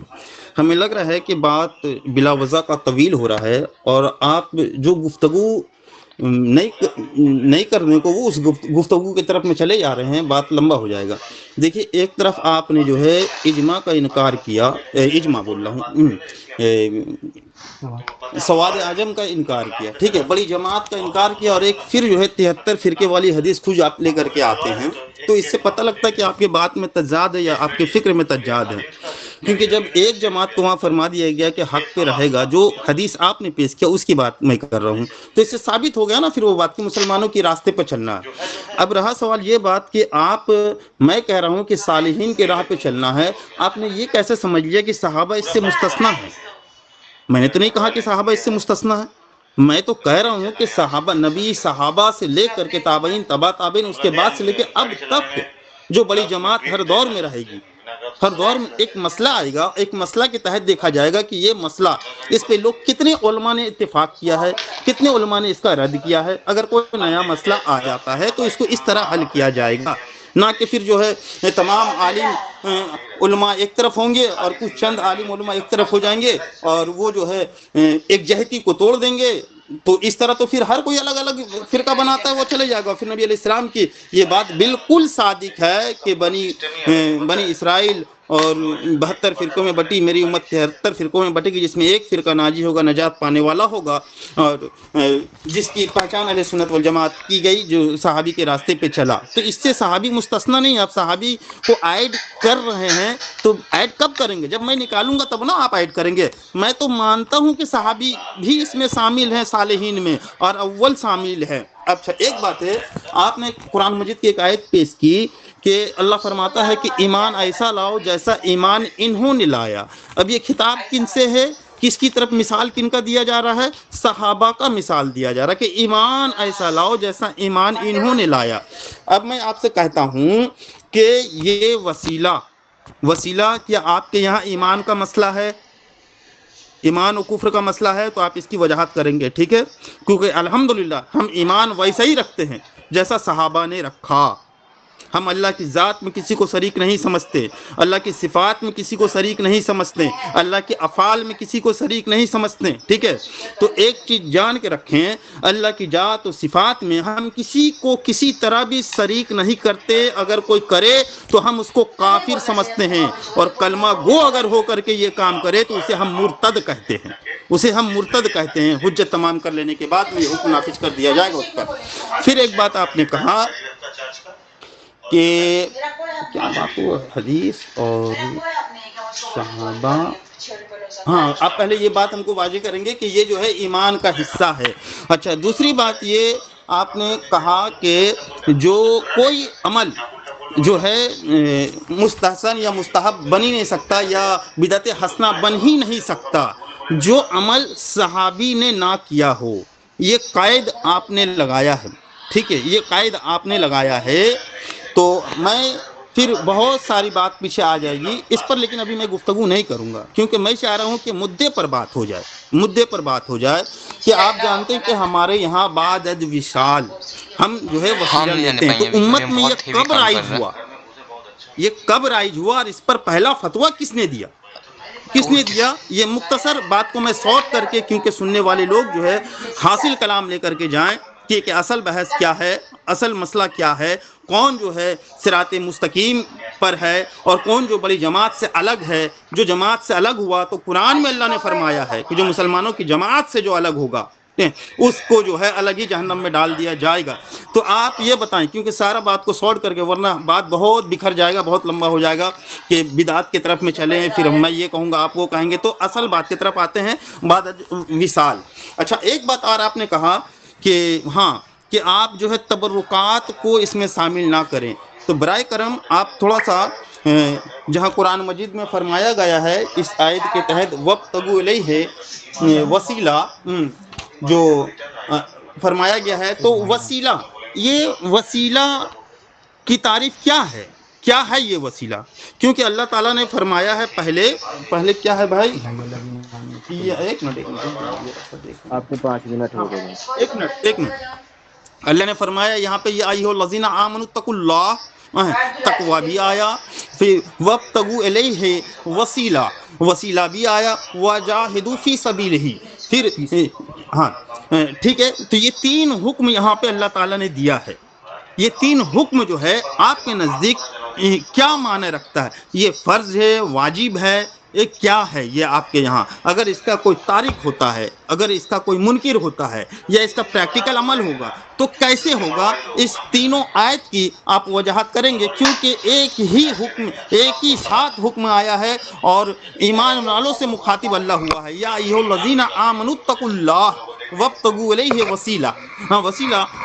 ہمیں لگ رہا ہے کہ بات بلا وضع کا طویل ہو رہا ہے، اور آپ جو گفتگو نہیں کرنے کو وہ اس گفتگو کی طرف میں چلے جا رہے ہیں، بات لمبا ہو جائے گا. دیکھیے، ایک طرف آپ نے جو ہے اجماع کا انکار کیا، اجماع بول رہا ہوں، سواد اعظم کا انکار کیا، ٹھیک ہے، بڑی جماعت کا انکار کیا، اور ایک پھر جو ہے 73 فرقے والی حدیث خود آپ لے کر کے آتے ہیں. تو اس سے پتہ لگتا ہے کہ آپ کی بات میں تضاد ہے یا آپ کے فکر میں تضاد ہے. کیونکہ جب ایک جماعت کو وہاں فرما دیا گیا کہ حق پہ رہے گا، جو حدیث آپ نے پیش کیا اس کی بات میں کر رہا ہوں، تو اس سے ثابت ہو گیا نا پھر وہ بات کہ مسلمانوں کی راستے پر چلنا ہے. اب رہا سوال یہ بات کہ میں کہہ رہا ہوں کہ صالحین کے راہ پہ چلنا ہے، آپ نے یہ کیسے سمجھ لیا کہ صحابہ اس سے مستثنا ہے؟ میں نے تو نہیں کہا کہ صحابہ اس سے مستثنا ہے. میں تو کہہ رہا ہوں کہ صحابہ سے لے کر کے تابعین، تبع تابعین، اس کے بعد سے لے کے اب تک جو بڑی جماعت ہر دور میں رہے گی، ہر دور میں ایک مسئلہ آئے گا، ایک مسئلہ کے تحت دیکھا جائے گا کہ یہ مسئلہ اس پہ لوگ کتنے علماء نے اتفاق کیا ہے، کتنے علماء نے اس کا رد کیا ہے۔ اگر کوئی نیا مسئلہ آ جاتا ہے تو اس کو اس طرح حل کیا جائے گا، نہ کہ پھر جو ہے تمام عالم علماء ایک طرف ہوں گے اور کچھ چند عالم علماء ایک طرف ہو جائیں گے اور وہ جو ہے ایک جہتی کو توڑ دیں گے۔ تو اس طرح تو پھر ہر کوئی الگ الگ فرقہ بناتا ہے وہ چلے جائے گا۔ پھر نبی علیہ السلام کی یہ بات بالکل صادق ہے کہ بنی اسرائیل اور 72 فرقوں میں بٹی، میری امت 73 فرقوں میں بٹے گی، جس میں ایک فرقہ ناجی ہوگا، نجات پانے والا ہوگا، اور جس کی پہچان اہل سنت والجماعت کی گئی جو صحابی کے راستے پہ چلا۔ تو اس سے صحابی مستثنی نہیں، آپ صحابی کو ایڈ کر رہے ہیں تو ایڈ کب کریں گے؟ جب میں نکالوں گا تب نا آپ ایڈ کریں گے۔ میں تو مانتا ہوں کہ صحابی بھی اس میں شامل ہیں، صالحین میں، اور اول شامل ہے۔ اچھا ایک بات ہے، آپ نے قرآن مجید کی ایک آیت پیش کی کہ اللہ فرماتا ہے کہ ایمان ایسا لاؤ جیسا ایمان انہوں نے لایا۔ اب یہ خطاب کن سے ہے، کس کی طرف مثال کن کا دیا جا رہا ہے؟ صحابہ کا مثال دیا جا رہا ہے کہ ایمان ایسا لاؤ جیسا ایمان انہوں نے لایا۔ اب میں آپ سے کہتا ہوں کہ یہ وسیلہ کیا آپ کے یہاں ایمان کا مسئلہ ہے؟ ایمان و کفر کا مسئلہ ہے تو آپ اس کی وضاحت کریں گے، ٹھیک ہے؟ کیونکہ الحمدللہ ہم ایمان ویسا ہی رکھتے ہیں جیسا صحابہ نے رکھا۔ ہم اللہ کی ذات میں کسی کو شریک نہیں سمجھتے، اللہ کی صفات میں کسی کو شریک نہیں سمجھتے، اللہ کے افعال میں کسی کو شریک نہیں سمجھتے، ٹھیک ہے؟ تو ایک چیز جان کے رکھیں، اللہ کی ذات و صفات میں ہم کسی کو کسی طرح بھی شریک نہیں کرتے۔ اگر کوئی کرے تو ہم اس کو کافر سمجھتے ہیں، اور کلمہ گو اگر ہو کر کے یہ کام کرے تو اسے ہم مرتد کہتے ہیں، حجت تمام کر لینے کے بعد میں یہ حکم نافذ کر دیا جائے گا اس پر۔ پھر ایک بات آپ نے کہا کہ کیا بات ہوا، حدیث اور صحابہ، ہاں آپ پہلے یہ بات ہم کو واضح کریں گے کہ یہ جو ہے ایمان کا حصہ ہے۔ اچھا دوسری بات یہ آپ نے کہا کہ جو کوئی عمل جو ہے مستحسن یا مستحب بن ہی نہیں سکتا یا بدعت حسنہ بن ہی نہیں سکتا جو عمل صحابی نے نہ کیا ہو، یہ قید آپ نے لگایا ہے، ٹھیک ہے؟ یہ قید آپ نے لگایا ہے۔ تو میں پھر بہت ساری بات پیچھے آ جائے گی اس پر، لیکن ابھی میں گفتگو نہیں کروں گا کیونکہ میں چاہ رہا ہوں کہ مدعے پر بات ہو جائے کہ آپ جانتے ہیں کہ ہمارے یہاں بعد از وصال ہم جو ہے وسیلہ لیتے ہیں، تو امت میں یہ کب رائج ہوا اور اس پر پہلا فتویٰ کس نے دیا؟ یہ مختصر بات کو میں شارٹ کر کے، کیونکہ سننے والے لوگ جو ہے حاصل کلام لے کر کے جائیں کہ اصل بحث کیا ہے، اصل مسئلہ کیا ہے، کون جو ہے صراط مستقیم پر ہے اور کون جو بڑی جماعت سے الگ ہے۔ جو جماعت سے الگ ہوا تو قرآن میں اللہ نے فرمایا ہے کہ جو مسلمانوں کی جماعت سے جو الگ ہوگا اس کو جو ہے الگ ہی جہنم میں ڈال دیا جائے گا۔ تو آپ یہ بتائیں، کیونکہ سارا بات کو شارٹ کر کے، ورنہ بات بہت بکھر جائے گا، بہت لمبا ہو جائے گا کہ بدعات کی طرف میں چلیں، پھر میں یہ کہوں گا آپ وہ کہیں گے، تو اصل بات کی طرف آتے ہیں بعد وصال۔ اچھا ایک بات اور آپ نے کہا کہ ہاں کہ آپ جو ہے تبرکات کو اس میں شامل نہ کریں، تو برائے کرم آپ تھوڑا سا جہاں قرآن مجید میں فرمایا گیا ہے اس آیت کے تحت وابتغوا الیہ وسیلہ جو فرمایا گیا ہے، تو وسیلہ، یہ وسیلہ کی تعریف کیا ہے یہ وسیلہ؟ کیونکہ اللہ تعالیٰ نے فرمایا ہے پہلے کیا ہے بھائی؟ ایک منٹ آپ کے 5 منٹ ہو گئے۔ ایک منٹ اللہ نے فرمایا یہاں پہ یا ایھا الذین آمنوا اتقوا اللہ، تقوی بھی آیا، پھر وابتغوا الیہ وسیلہ بھی آیا، وجاہدوا فی سبیلہ، پھر ہاں ٹھیک ہے۔ تو یہ 3 حکم یہاں پہ اللہ تعالیٰ نے دیا ہے۔ یہ 3 حکم جو ہے آپ کے نزدیک کیا معنی رکھتا ہے؟ یہ فرض ہے، واجب ہے، یہ کیا ہے یہ آپ کے یہاں؟ اگر اس کا کوئی تارک ہوتا ہے، اگر اس کا کوئی منکر ہوتا ہے یا اس کا پریکٹیکل عمل ہوگا تو کیسے ہوگا؟ اس تینوں آیت کی آپ وضاحت کریں گے، کیونکہ ایک ہی ساتھ حکم آیا ہے اور ایمان والوں سے مخاطب اللہ ہوا ہے، یا ایھا الذین آمنوا اتقوا اللہ وابتغوا الیہ وسیلہ،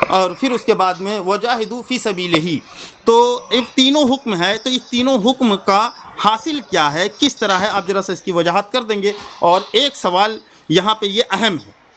اور پھر اس کے بعد میں وجاہدوا فی سبیلہ۔ تو ایک تینوں حکم ہے، تو اس تینوں حکم کا حاصل کیا ہے، کس طرح ہے؟ آپ ذرا سے اس کی وضاحت کر دیں گے۔ اور ایک سوال یہاں پہ یہ اہم ہے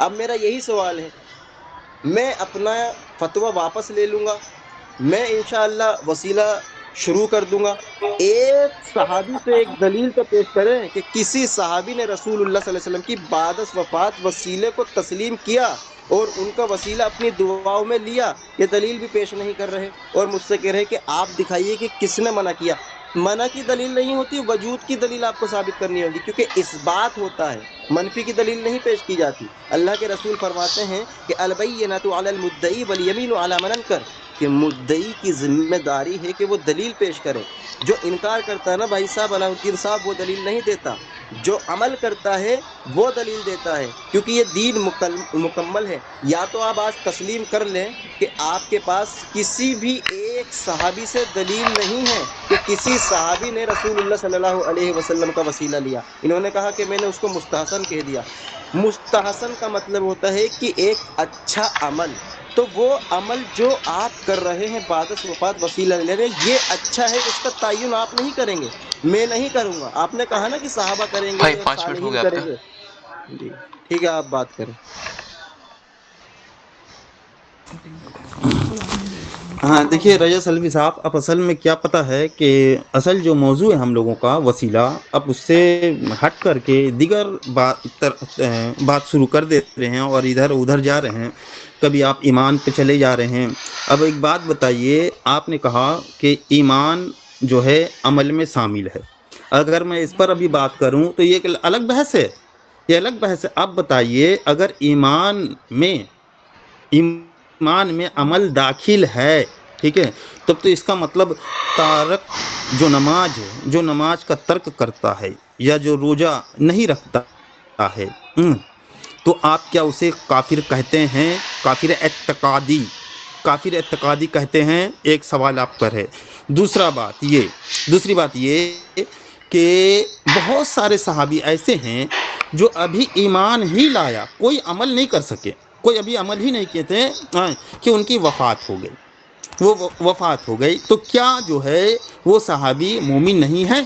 اب میرا یہی سوال ہے، میں اپنا فتویٰ واپس لے لوں گا، میں انشاءاللہ وسیلہ شروع کر دوں گا، ایک صحابی سے ایک دلیل تو پیش کریں کہ کسی صحابی نے رسول اللہ صلی اللہ علیہ وسلم کی بعد از وفات وسیلے کو تسلیم کیا اور ان کا وسیلہ اپنی دعاؤں میں لیا. یہ دلیل بھی پیش نہیں کر رہے اور مجھ سے کہہ رہے کہ آپ دکھائیے کہ کس نے منع کیا. منع کی دلیل نہیں ہوتی، وجود کی دلیل آپ کو ثابت کرنی ہوگی، کیونکہ اس بات ہوتا ہے، منفی کی دلیل نہیں پیش کی جاتی. اللہ کے رسول فرماتے ہیں کہ البینۃ علی المدعی والیمین علی من انکر، کہ مدعی کی ذمہ داری ہے کہ وہ دلیل پیش کرے. جو انکار کرتا ہے نا بھائی صاحب علاء الدین صاحب، وہ دلیل نہیں دیتا، جو عمل کرتا ہے وہ دلیل دیتا ہے، کیونکہ یہ دین مکمل ہے. یا تو آپ آج تسلیم کر لیں کہ آپ کے پاس کسی بھی ایک صحابی سے دلیل نہیں ہے کہ کسی صحابی نے رسول اللہ صلی اللہ علیہ وسلم کا وسیلہ لیا. انہوں نے کہا کہ میں نے اس کو مستحسن کہہ دیا. مستحسن کا مطلب ہوتا ہے کہ ایک اچھا عمل، تو وہ عمل جو آپ کر رہے ہیں بعد از وفات وسیلہ لے رہے ہیں، یہ اچھا ہے، اس کا تعین آپ نہیں کریں گے، میں نہیں کروں گا. آپ نے کہا نا کہ صحابہ کریں گے بھائی اور 5 منٹ ہو صالحین گیا آپ کریں کا. گے. جی ٹھیک ہے، آپ بات کریں. ہاں دیکھیے رجا سلوی صاحب، اب اصل میں کیا پتہ ہے کہ اصل جو موضوع ہے ہم لوگوں کا وسیلہ، اب اس سے ہٹ کر کے دیگر بات شروع کر دیتے ہیں اور ادھر ادھر جا رہے ہیں. کبھی آپ ایمان پہ چلے جا رہے ہیں. اب ایک بات بتائیے، آپ نے کہا کہ ایمان جو ہے عمل میں شامل ہے. اگر میں اس پر ابھی بات کروں تو یہ ایک الگ بحث ہے، یہ الگ بحث ہے. آپ بتائیے اگر ایمان میں عمل داخل ہے، ٹھیک ہے، تب تو اس کا مطلب تارک جو نماز کا ترک کرتا ہے یا جو روزہ نہیں رکھتا ہے، تو آپ کیا اسے کافر کہتے ہیں؟ کافر اعتقادی کہتے ہیں؟ ایک سوال آپ پر ہے. دوسری بات یہ کہ بہت سارے صحابی ایسے ہیں جو ابھی ایمان ہی لایا، کوئی عمل نہیں کر سکے، کوئی ابھی عمل ہی نہیں کیے تھے کہ ان کی وفات ہو گئی. وہ وفات ہو گئی تو کیا جو ہے وہ صحابی مومن نہیں ہے،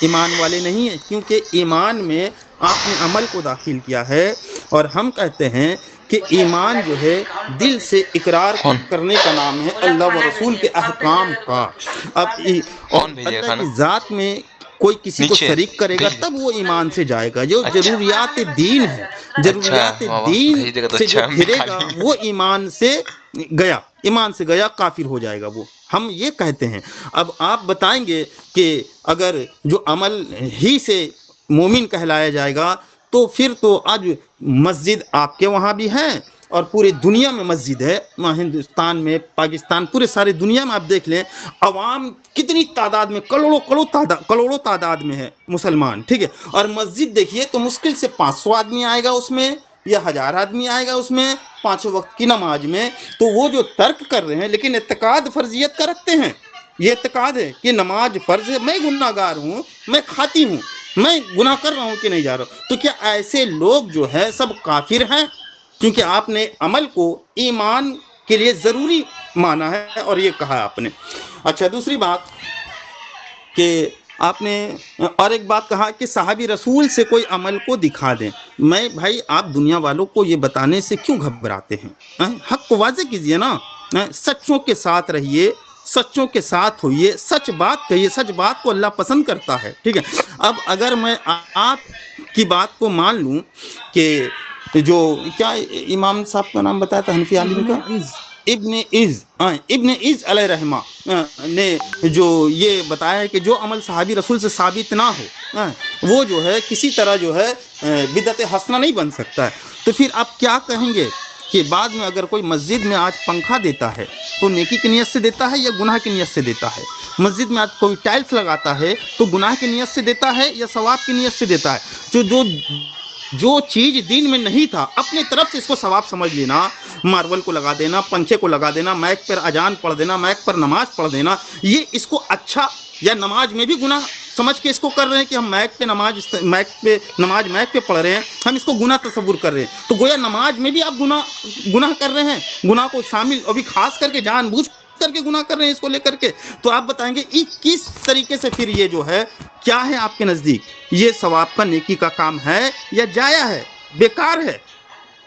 ایمان والے نہیں ہیں؟ کیونکہ ایمان میں آپ نے عمل کو داخل کیا ہے. اور ہم کہتے ہیں کہ ایمان جو ہے دل سے اقرار کون کرنے کا نام ہے، اللہ و رسول کے احکام کا. اب اور کون بھیجے گا اللہ کھانا؟ کی ذات میں کوئی کسی کو نیچے شریک کرے گا بھیج دے. تب وہ ایمان سے جائے گا. جو اچھا ضروریات دین ہے، اچھا، ضروریات واہ واہ، دین بھیج دے گا تو سے جو اچھا، ہم بھی پھرے کھا گا لیں گے. وہ ایمان سے گیا، کافر ہو جائے گا. وہ ہم یہ کہتے ہیں. اب آپ بتائیں گے کہ اگر جو عمل ہی سے مومن کہلایا جائے گا تو پھر تو آج مسجد آپ کے وہاں بھی ہے اور پوری دنیا میں مسجد ہے. ہندوستان میں، پاکستان، پورے سارے دنیا میں آپ دیکھ لیں، عوام کتنی تعداد میں، کروڑوں تعداد میں ہے مسلمان، ٹھیک ہے. اور مسجد دیکھیے تو مشکل سے 500 آدمی آئے گا اس میں، یا 1000 آدمی آئے گا اس میں 5 وقت کی نماز میں. تو وہ جو ترک کر رہے ہیں لیکن اعتقاد فرضیت کا رکھتے ہیں. یہ اعتقاد ہے کہ نماز فرض ہے، میں گناہ گار ہوں، میں کھاتی ہوں، میں گناہ کر رہا ہوں کہ نہیں جا رہا ہوں. تو کیا ایسے لوگ جو ہے سب کافر ہیں؟ کیونکہ آپ نے عمل کو ایمان کے لیے ضروری مانا ہے اور یہ کہا آپ نے. اچھا، دوسری بات کہ آپ نے اور ایک بات کہا کہ صحابی رسول سے کوئی عمل کو دکھا دیں. میں بھائی آپ دنیا والوں کو یہ بتانے سے کیوں گھبراتے ہیں؟ حق کو واضح کیجئے نا. سچوں کے ساتھ رہیے، سچوں کے ساتھ ہوئیے، سچ بات کہیے. سچ بات کو اللہ پسند کرتا ہے، ٹھیک ہے. اب اگر میں آپ کی بات کو مان لوں کہ جو کیا امام صاحب کا نام بتایا تھا حنفی عالم کا، ابن عز علیہ رحمہ نے جو یہ بتایا ہے کہ جو عمل صحابی رسول سے ثابت نہ ہو وہ جو ہے کسی طرح جو ہے بدعت حسنہ نہیں بن سکتا ہے. تو پھر آپ کیا کہیں گے کہ بعد میں اگر کوئی مسجد میں آج پنکھا دیتا ہے تو نیکی کی نیت سے دیتا ہے یا گناہ کی نیت سے دیتا ہے؟ مسجد میں آج کوئی ٹائلز لگاتا ہے تو گناہ کی نیت سے دیتا ہے یا ثواب کی نیت سے دیتا ہے؟ جو چیز دین میں نہیں تھا اپنے طرف سے اس کو ثواب سمجھ لینا، ماربل کو لگا دینا، پنکھے کو لگا دینا، مائک پر اذان پڑھ دینا، مائک پر نماز پڑھ دینا، یہ اس کو اچھا، یا نماز میں بھی گناہ سمجھ کے اس کو کر رہے ہیں کہ ہم مائک پہ نماز مائک پہ پڑھ رہے ہیں، ہم اس کو گناہ تصور کر رہے ہیں. تو گویا نماز میں بھی آپ گناہ کر رہے ہیں، گناہ کو شامل، ابھی خاص کر کے جان بوجھ کر کے گناہ کر رہے ہیں اس کو لے کر کے. تو آپ بتائیں گے کس طریقے سے پھر یہ جو ہے کیا ہے آپ کے نزدیک؟ یہ ثواب کا، نیکی کا کام ہے یا جایا ہے، بیکار ہے؟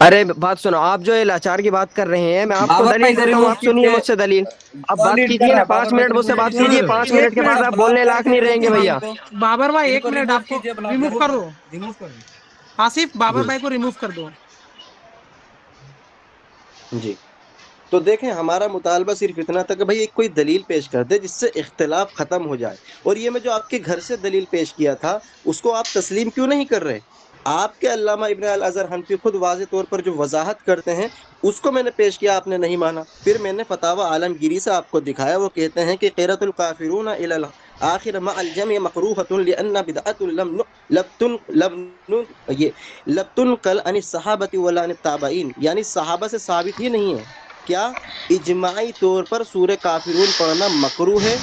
ارے بات سنو، آپ جو لاچار کی بات کر رہے ہیں، میں آپ کو دلیل دیتا ہوں، آپ سنیے مجھ سے دلیل. آپ بات کیجیے نا، 5 منٹ مجھ سے بات کیجیے، 5 منٹ کے بعد آپ بولنے لائق نہیں رہیں گے بھیا. بابر بھائی 1 منٹ، آپ کو ریموو کر دو. آصف بابر جی بھائی کو ریموو کر دو. جی تو دیکھیں ہمارا مطالبہ صرف اتنا تھا کہ بھائی ایک کوئی دلیل پیش کر دے جس سے اختلاف ختم ہو جائے. اور یہ میں جو آپ کے گھر سے دلیل پیش کیا تھا اس کو آپ تسلیم کیوں نہیں کر رہے؟ آپ کے علامہ ابن الازہر حنفی خود واضح طور پر جو وضاحت کرتے ہیں اس کو میں نے پیش کیا، آپ نے نہیں مانا. پھر میں نے فتاوی عالمگیری سے آپ کو دکھایا، وہ کہتے ہیں کہ قرۃ الکافرون الی آخر مع الجمع مکروہۃ لان بدعۃ لم تنقل عن الصحابۃ ولا عن التابعین، یعنی صحابہ سے ثابت ہی نہیں ہے. کیا؟ اجماعی طور پر سورہ کافرون پڑھنا مکروہ ہے،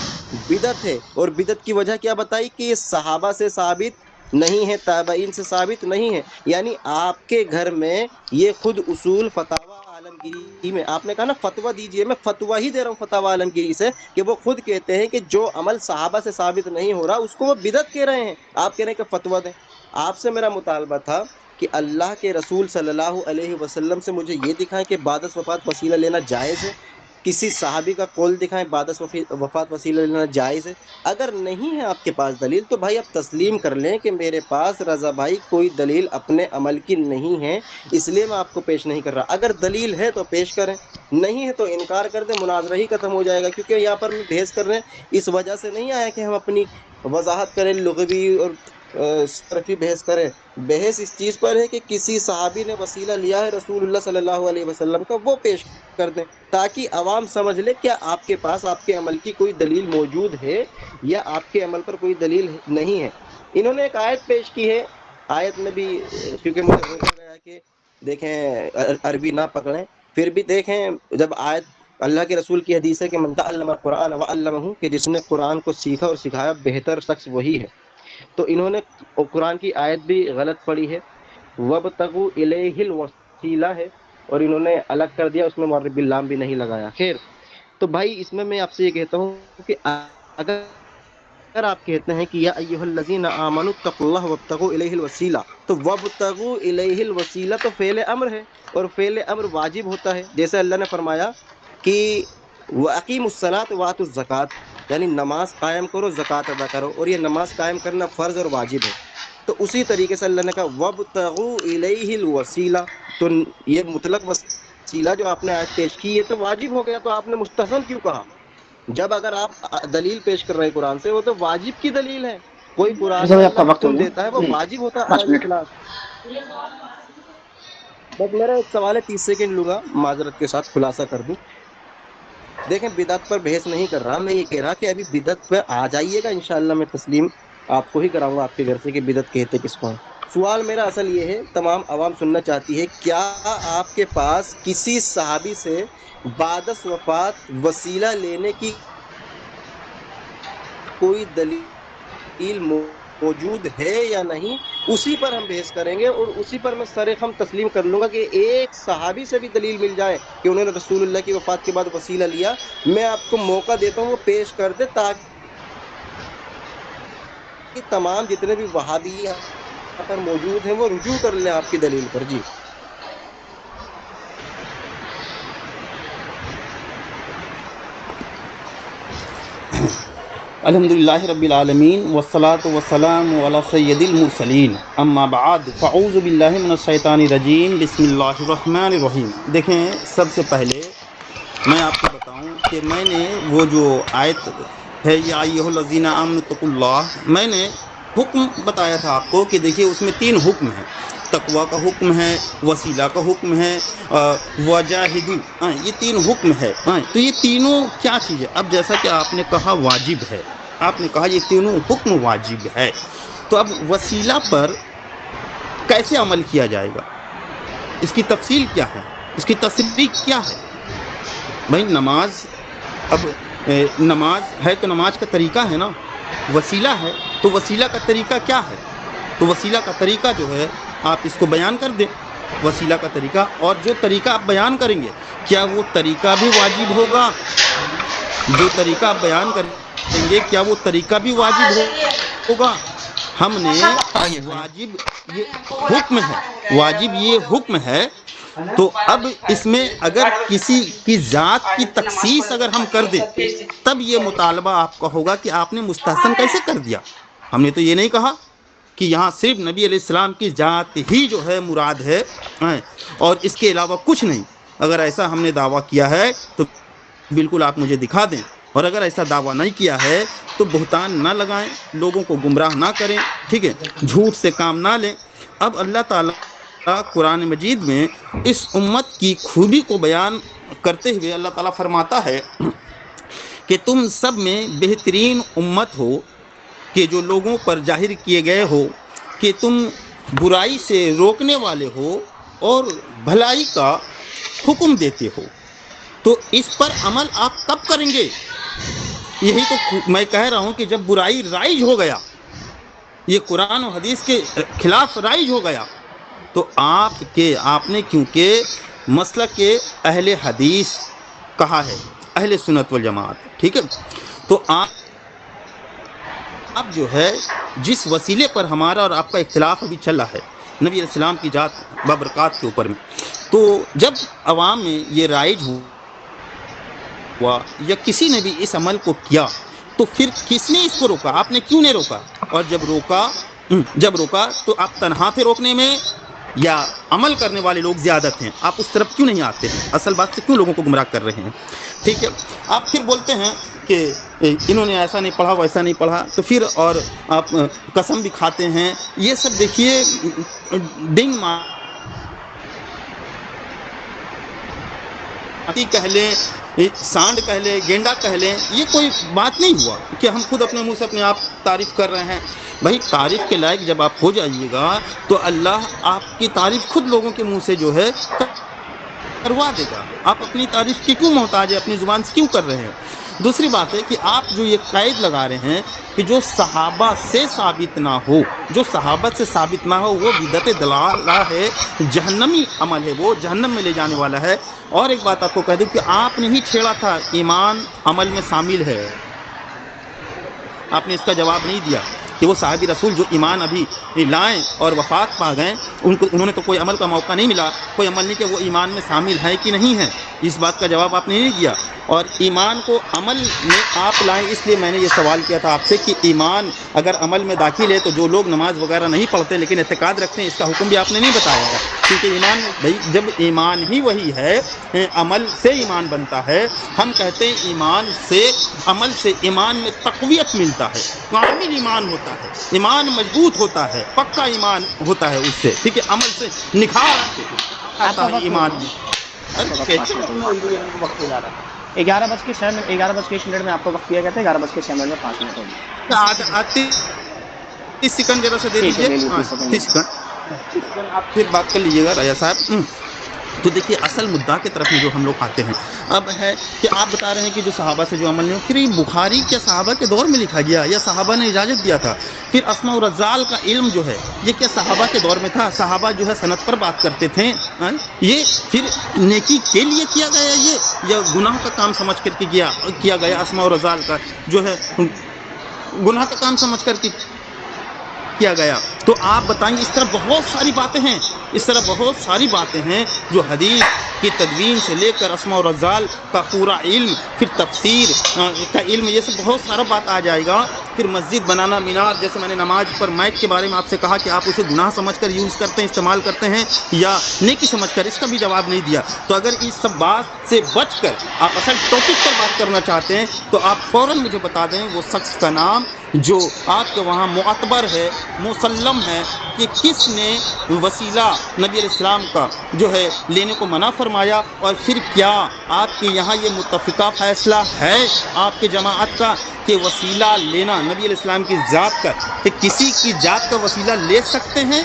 بدعت ہے. اور بدعت کی وجہ کیا بتائی کہ یہ صحابہ سے ثابت نہیں ہے، تابعین سے ثابت نہیں ہے. یعنی آپ کے گھر میں یہ خود اصول فتاوی عالمگیری میں آپ نے کہا نا فتویٰ دیجئے، میں فتویٰ ہی دے رہا ہوں فتاوی عالمگیری سے کہ وہ خود کہتے ہیں کہ جو عمل صحابہ سے ثابت نہیں ہو رہا اس کو وہ بدعت کہہ رہے ہیں. آپ کہہ رہے ہیں کہ فتویٰ دیں. آپ سے میرا مطالبہ تھا کہ اللہ کے رسول صلی اللہ علیہ وسلم سے مجھے یہ دکھائیں کہ بعد از وفات وسیلہ لینا جائز ہے. کسی صحابی کا قول دکھائیں بعد از وفات وسیلہ لینا جائز ہے. اگر نہیں ہے آپ کے پاس دلیل تو بھائی آپ تسلیم کر لیں کہ میرے پاس رضا بھائی کوئی دلیل اپنے عمل کی نہیں ہے، اس لیے میں آپ کو پیش نہیں کر رہا. اگر دلیل ہے تو پیش کریں، نہیں ہے تو انکار کر دیں، مناظرہ ہی ختم ہو جائے گا. کیونکہ یہاں پر میں بحث کر رہے ہیں اس وجہ سے نہیں آیا کہ ہم اپنی وضاحت کریں، لغوی اور صرفی بحث کریں. بحث اس چیز پر ہے کہ کسی صحابی نے وسیلہ لیا ہے رسول اللہ صلی اللہ علیہ وسلم کا، وہ پیش کر دیں تاکہ عوام سمجھ لے کیا آپ کے پاس آپ کے عمل کی کوئی دلیل موجود ہے یا آپ کے عمل پر کوئی دلیل نہیں ہے. انہوں نے ایک آیت پیش کی ہے، آیت میں بھی کیونکہ مجھے روکا گیا کہ دیکھیں عربی نہ پکڑیں، پھر بھی دیکھیں جب آیت اللہ کے رسول کی حدیث ہے کہ من تعلم القرآن وعلمہ، کہ جس نے قرآن کو سیکھا اور سکھایا بہتر شخص وہی ہے. تو انہوں نے قرآن کی آیت بھی غلط پڑھی ہے، وَابْتَغُوا إِلَيْهِ الْوَسِيلَہ ہے، اور انہوں نے الگ کر دیا، اس میں مؤرب باللام بھی نہیں لگایا. خیر، تو بھائی اس میں آپ سے یہ کہتا ہوں کہ اگر آپ کہتے ہیں کہ یا ایھا الذین آمنوا اتقوا اللہ وابتغوا الیہ الوسیلہ، تو وابتغوا الیہ الوسیلہ تو فعل امر ہے، اور فعل امر واجب ہوتا ہے. جیسے اللہ نے فرمایا کہ وَأَقِیمُوا الصَّلَاةَ وَآتُوا الزَّکَاۃَ، یعنی نماز قائم کرو، زکوٰۃ ادا کرو، اور یہ نماز قائم کرنا فرض اور واجب ہے. تو اسی طریقے سے اللہ نے کہا وَابْتَغُوا إِلَيْهِ الْوَسِيلَةَ، تو یہ مطلق وسیلہ جو آپ نے آیت پیش کی یہ تو واجب ہو گیا، تو آپ نے مستحسن کیوں کہا؟ جب اگر آپ دلیل پیش کر رہے ہیں قرآن سے، وہ تو واجب کی دلیل ہے. کوئی قرآن میں آپ کا اللہ وقت ہو حکم گیا. دیتا ہے وہ واجب ہوتا ہے پانچ علی منٹ الاطلاق. بس میرا ایک سوال ہے، 30 سیکنڈ لوں گا، معذرت کے ساتھ خلاصہ کر دوں. دیکھیں بدعت پر بحث نہیں کر رہا، میں یہ کہہ رہا کہ ابھی بدعت پہ آ جائیے گا، انشاءاللہ میں تسلیم آپ کو ہی کراؤں گا آپ کے گھر سے کہ بدعت کہتے کس کو ہیں. سوال میرا اصل یہ ہے، تمام عوام سننا چاہتی ہے، کیا آپ کے پاس کسی صحابی سے بعد از وفات وسیلہ لینے کی کوئی دلیل موجود ہے یا نہیں؟ اسی پر ہم بحث کریں گے، اور اسی پر میں سرخم تسلیم کر لوں گا کہ ایک صحابی سے بھی دلیل مل جائے کہ انہوں نے رسول اللہ کی وفات کے بعد وسیلہ لیا. میں آپ کو موقع دیتا ہوں وہ پیش کر دے تاکہ تمام جتنے بھی وہابی یہاں پر موجود ہیں وہ رجوع کر لیں آپ کی دلیل پر. جی الحمدللہ رب العالمین والصلاة والسلام علی سید المرسلین، اما بعد فاعوذ باللہ من الشیطان الرجیم، بسم اللہ الرحمن الرحیم. دیکھیں سب سے پہلے میں آپ کو بتاؤں کہ میں نے وہ جو آیت ہے یا ایھا الذین آمنوا اتقوا اللہ، میں نے حکم بتایا تھا آپ کو کہ دیکھیے اس میں 3 حکم ہیں. تقویٰ کا حکم ہے، وسیلہ کا حکم ہے، وجاہدوا، یہ 3 حکم ہے. تو یہ تینوں کیا چیز ہے؟ اب جیسا کہ آپ نے کہا واجب ہے، آپ نے کہا یہ تینوں حکم واجب ہے، تو اب وسیلہ پر کیسے عمل کیا جائے گا؟ اس کی تفصیل کیا ہے؟ اس کی تصریح کیا ہے؟ بھائی نماز، اب نماز ہے تو نماز کا طریقہ ہے نا، وسیلہ ہے تو وسیلہ کا طریقہ کیا ہے؟ تو وسیلہ کا طریقہ جو ہے آپ اس کو بیان کر دیں، وسیلہ کا طریقہ. اور جو طریقہ آپ بیان کریں گے کیا وہ طریقہ بھی واجب ہوگا؟ جو طریقہ آپ بیان کریں گے کیا وہ طریقہ بھی واجب ہوگا؟ ہم نے واجب یہ حکم ہے، واجب یہ حکم ہے تو اب اس میں اگر کسی کی ذات کی تخصیص اگر ہم کر دیں تب یہ مطالبہ آپ کا ہوگا کہ آپ نے مستحسن کیسے کر دیا. ہم نے تو یہ نہیں کہا کہ یہاں صرف نبی علیہ السلام کی ذات ہی جو ہے مراد ہے اور اس کے علاوہ کچھ نہیں. اگر ایسا ہم نے دعویٰ کیا ہے تو بالکل آپ مجھے دکھا دیں، اور اگر ایسا دعویٰ نہیں کیا ہے تو بہتان نہ لگائیں، لوگوں کو گمراہ نہ کریں، ٹھیک ہے، جھوٹ سے کام نہ لیں. اب اللہ تعالیٰ قرآن مجید میں اس امت کی خوبی کو بیان کرتے ہوئے اللہ تعالیٰ فرماتا ہے کہ تم سب میں بہترین امت ہو کہ جو لوگوں پر ظاہر کیے گئے ہو کہ تم برائی سے روکنے والے ہو اور بھلائی کا حکم دیتے ہو. تو اس پر عمل آپ کب کریں گے؟ یہی تو میں کہہ رہا ہوں کہ جب برائی رائج ہو گیا، یہ قرآن و حدیث کے خلاف رائج ہو گیا، تو آپ نے کیونکہ مسلک کے اہل حدیث کہا ہے، اہل سنت والجماعت، ٹھیک ہے، تو آپ جو ہے جس وسیلے پر ہمارا اور آپ کا اختلاف ابھی چل رہا ہے نبی علیہ السلام کی ذات بابرکات کے اوپر میں، تو جب عوام میں یہ رائج ہوا یا کسی نے بھی اس عمل کو کیا تو پھر کس نے اس کو روکا؟ آپ نے کیوں نہیں روکا؟ اور جب روکا تو آپ تنہا تھے روکنے میں یا عمل کرنے والے لوگ زیادہ تھے؟ آپ اس طرف کیوں نہیں آتے ہیں؟ اصل بات سے کیوں لوگوں کو گمراہ کر رہے ہیں؟ ٹھیک ہے، آپ پھر بولتے ہیں کہ انہوں نے ایسا نہیں پڑھا ویسا نہیں پڑھا، تو پھر اور آپ قسم بھی کھاتے ہیں. یہ سب دیکھیے ڈنگ کہہ لیں، سانڈ کہہ لیں، گینڈا کہہ لیں، یہ کوئی بات نہیں ہوا کہ ہم خود اپنے منہ سے اپنے آپ تعریف کر رہے ہیں. بھائی تعریف کے لائق جب آپ ہو جائیے گا تو اللہ آپ کی تعریف خود لوگوں کے منہ سے جو ہے کروا دے گا. آپ اپنی تعریف کی کیوں محتاج ہے؟ اپنی زبان سے کیوں کر رہے ہیں؟ دوسری بات ہے کہ آپ جو یہ قید لگا رہے ہیں کہ جو صحابہ سے ثابت نہ ہو، جو صحابت سے ثابت نہ ہو وہ بدعت دلالہ ہے، جہنمی عمل ہے، وہ جہنم میں لے جانے والا ہے. اور ایک بات آپ کو کہہ دوں کہ آپ نے ہی چھیڑا تھا ایمان عمل میں شامل ہے. آپ نے اس کا جواب نہیں دیا کہ وہ صحابی رسول جو ایمان ابھی لائیں اور وفات پا گئے انہوں نے تو کوئی عمل کا موقع نہیں ملا، کوئی عمل نہیں کہ وہ ایمان میں شامل ہے کہ نہیں ہے. اس بات کا جواب آپ نے نہیں دیا. اور ایمان کو عمل میں آپ لائیں، اس لیے میں نے یہ سوال کیا تھا آپ سے کہ ایمان اگر عمل میں داخل ہے تو جو لوگ نماز وغیرہ نہیں پڑھتے لیکن اعتقاد رکھتے ہیں، اس کا حکم بھی آپ نے نہیں بتایا ہے. کیونکہ ایمان بھائی جب ایمان ہی وہی ہے، عمل سے ایمان بنتا ہے. ہم کہتے ہیں ایمان سے، عمل سے ایمان میں تقویت ملتا ہے، کامل ایمان ہوتا ہے، ایمان مضبوط ہوتا ہے، پکا ایمان ہوتا ہے اس سے، ٹھیک ہے، عمل سے نکھار آتا ہے ایمان میں. 11:06 میں آپ کو وقت دیا گیا تھا، 11:06 میں 5 منٹ ہو گئے. 30 سیکنڈ ذرا سے دے دیجیے. 30 سیکنڈ آپ پھر بات کر لیجیے گا راجا صاحب. تو دیکھیے اصل مدعا کی طرف میں جو ہم لوگ آتے ہیں اب ہے کہ آپ بتا رہے ہیں کہ جو صحابہ سے جو عمل نہیں ہو، پھر یہ بخاری کیا صحابہ کے دور میں لکھا گیا یا صحابہ نے اجازت دیا تھا؟ پھر اسماء و رزال کا علم جو ہے یہ کیا صحابہ کے دور میں تھا؟ صحابہ جو ہے سند پر بات کرتے تھے. یہ پھر نیکی کے لیے کیا گیا یہ یا گناہ کا کام سمجھ کر کے کیا گیا؟ اسماء و رزال کا جو ہے گناہ کا کام سمجھ کر کے کیا گیا. تو آپ بتائیں گے اس طرح بہت ساری باتیں ہیں جو حدیث کی تدوین سے لے کر اسماء و رزال کا پورا علم، پھر تفسیر کا علم، یہ سب بہت سارا بات آ جائے گا. پھر مسجد بنانا، مینار، جیسے میں نے نماز پر مائک کے بارے میں آپ سے کہا کہ آپ اسے گناہ سمجھ کر یوز کرتے ہیں، استعمال کرتے ہیں یا نیکی سمجھ کر، اس کا بھی جواب نہیں دیا. تو اگر اس سب بات سے بچ کر آپ اصل ٹاپک پر بات کرنا چاہتے ہیں تو آپ فوراً مجھے بتا دیں وہ شخص کا نام جو آپ کے وہاں معتبر ہے، مسلم ہے کہ کس نے وسیلہ نبی علیہ السلام کا جو ہے لینے کو منع فرمایا. اور پھر کیا آپ کے یہاں یہ متفقہ فیصلہ ہے آپ کے جماعت کا کہ وسیلہ لینا نبی علیہ السلام کی ذات کا، کہ کسی کی ذات کا وسیلہ لے سکتے ہیں؟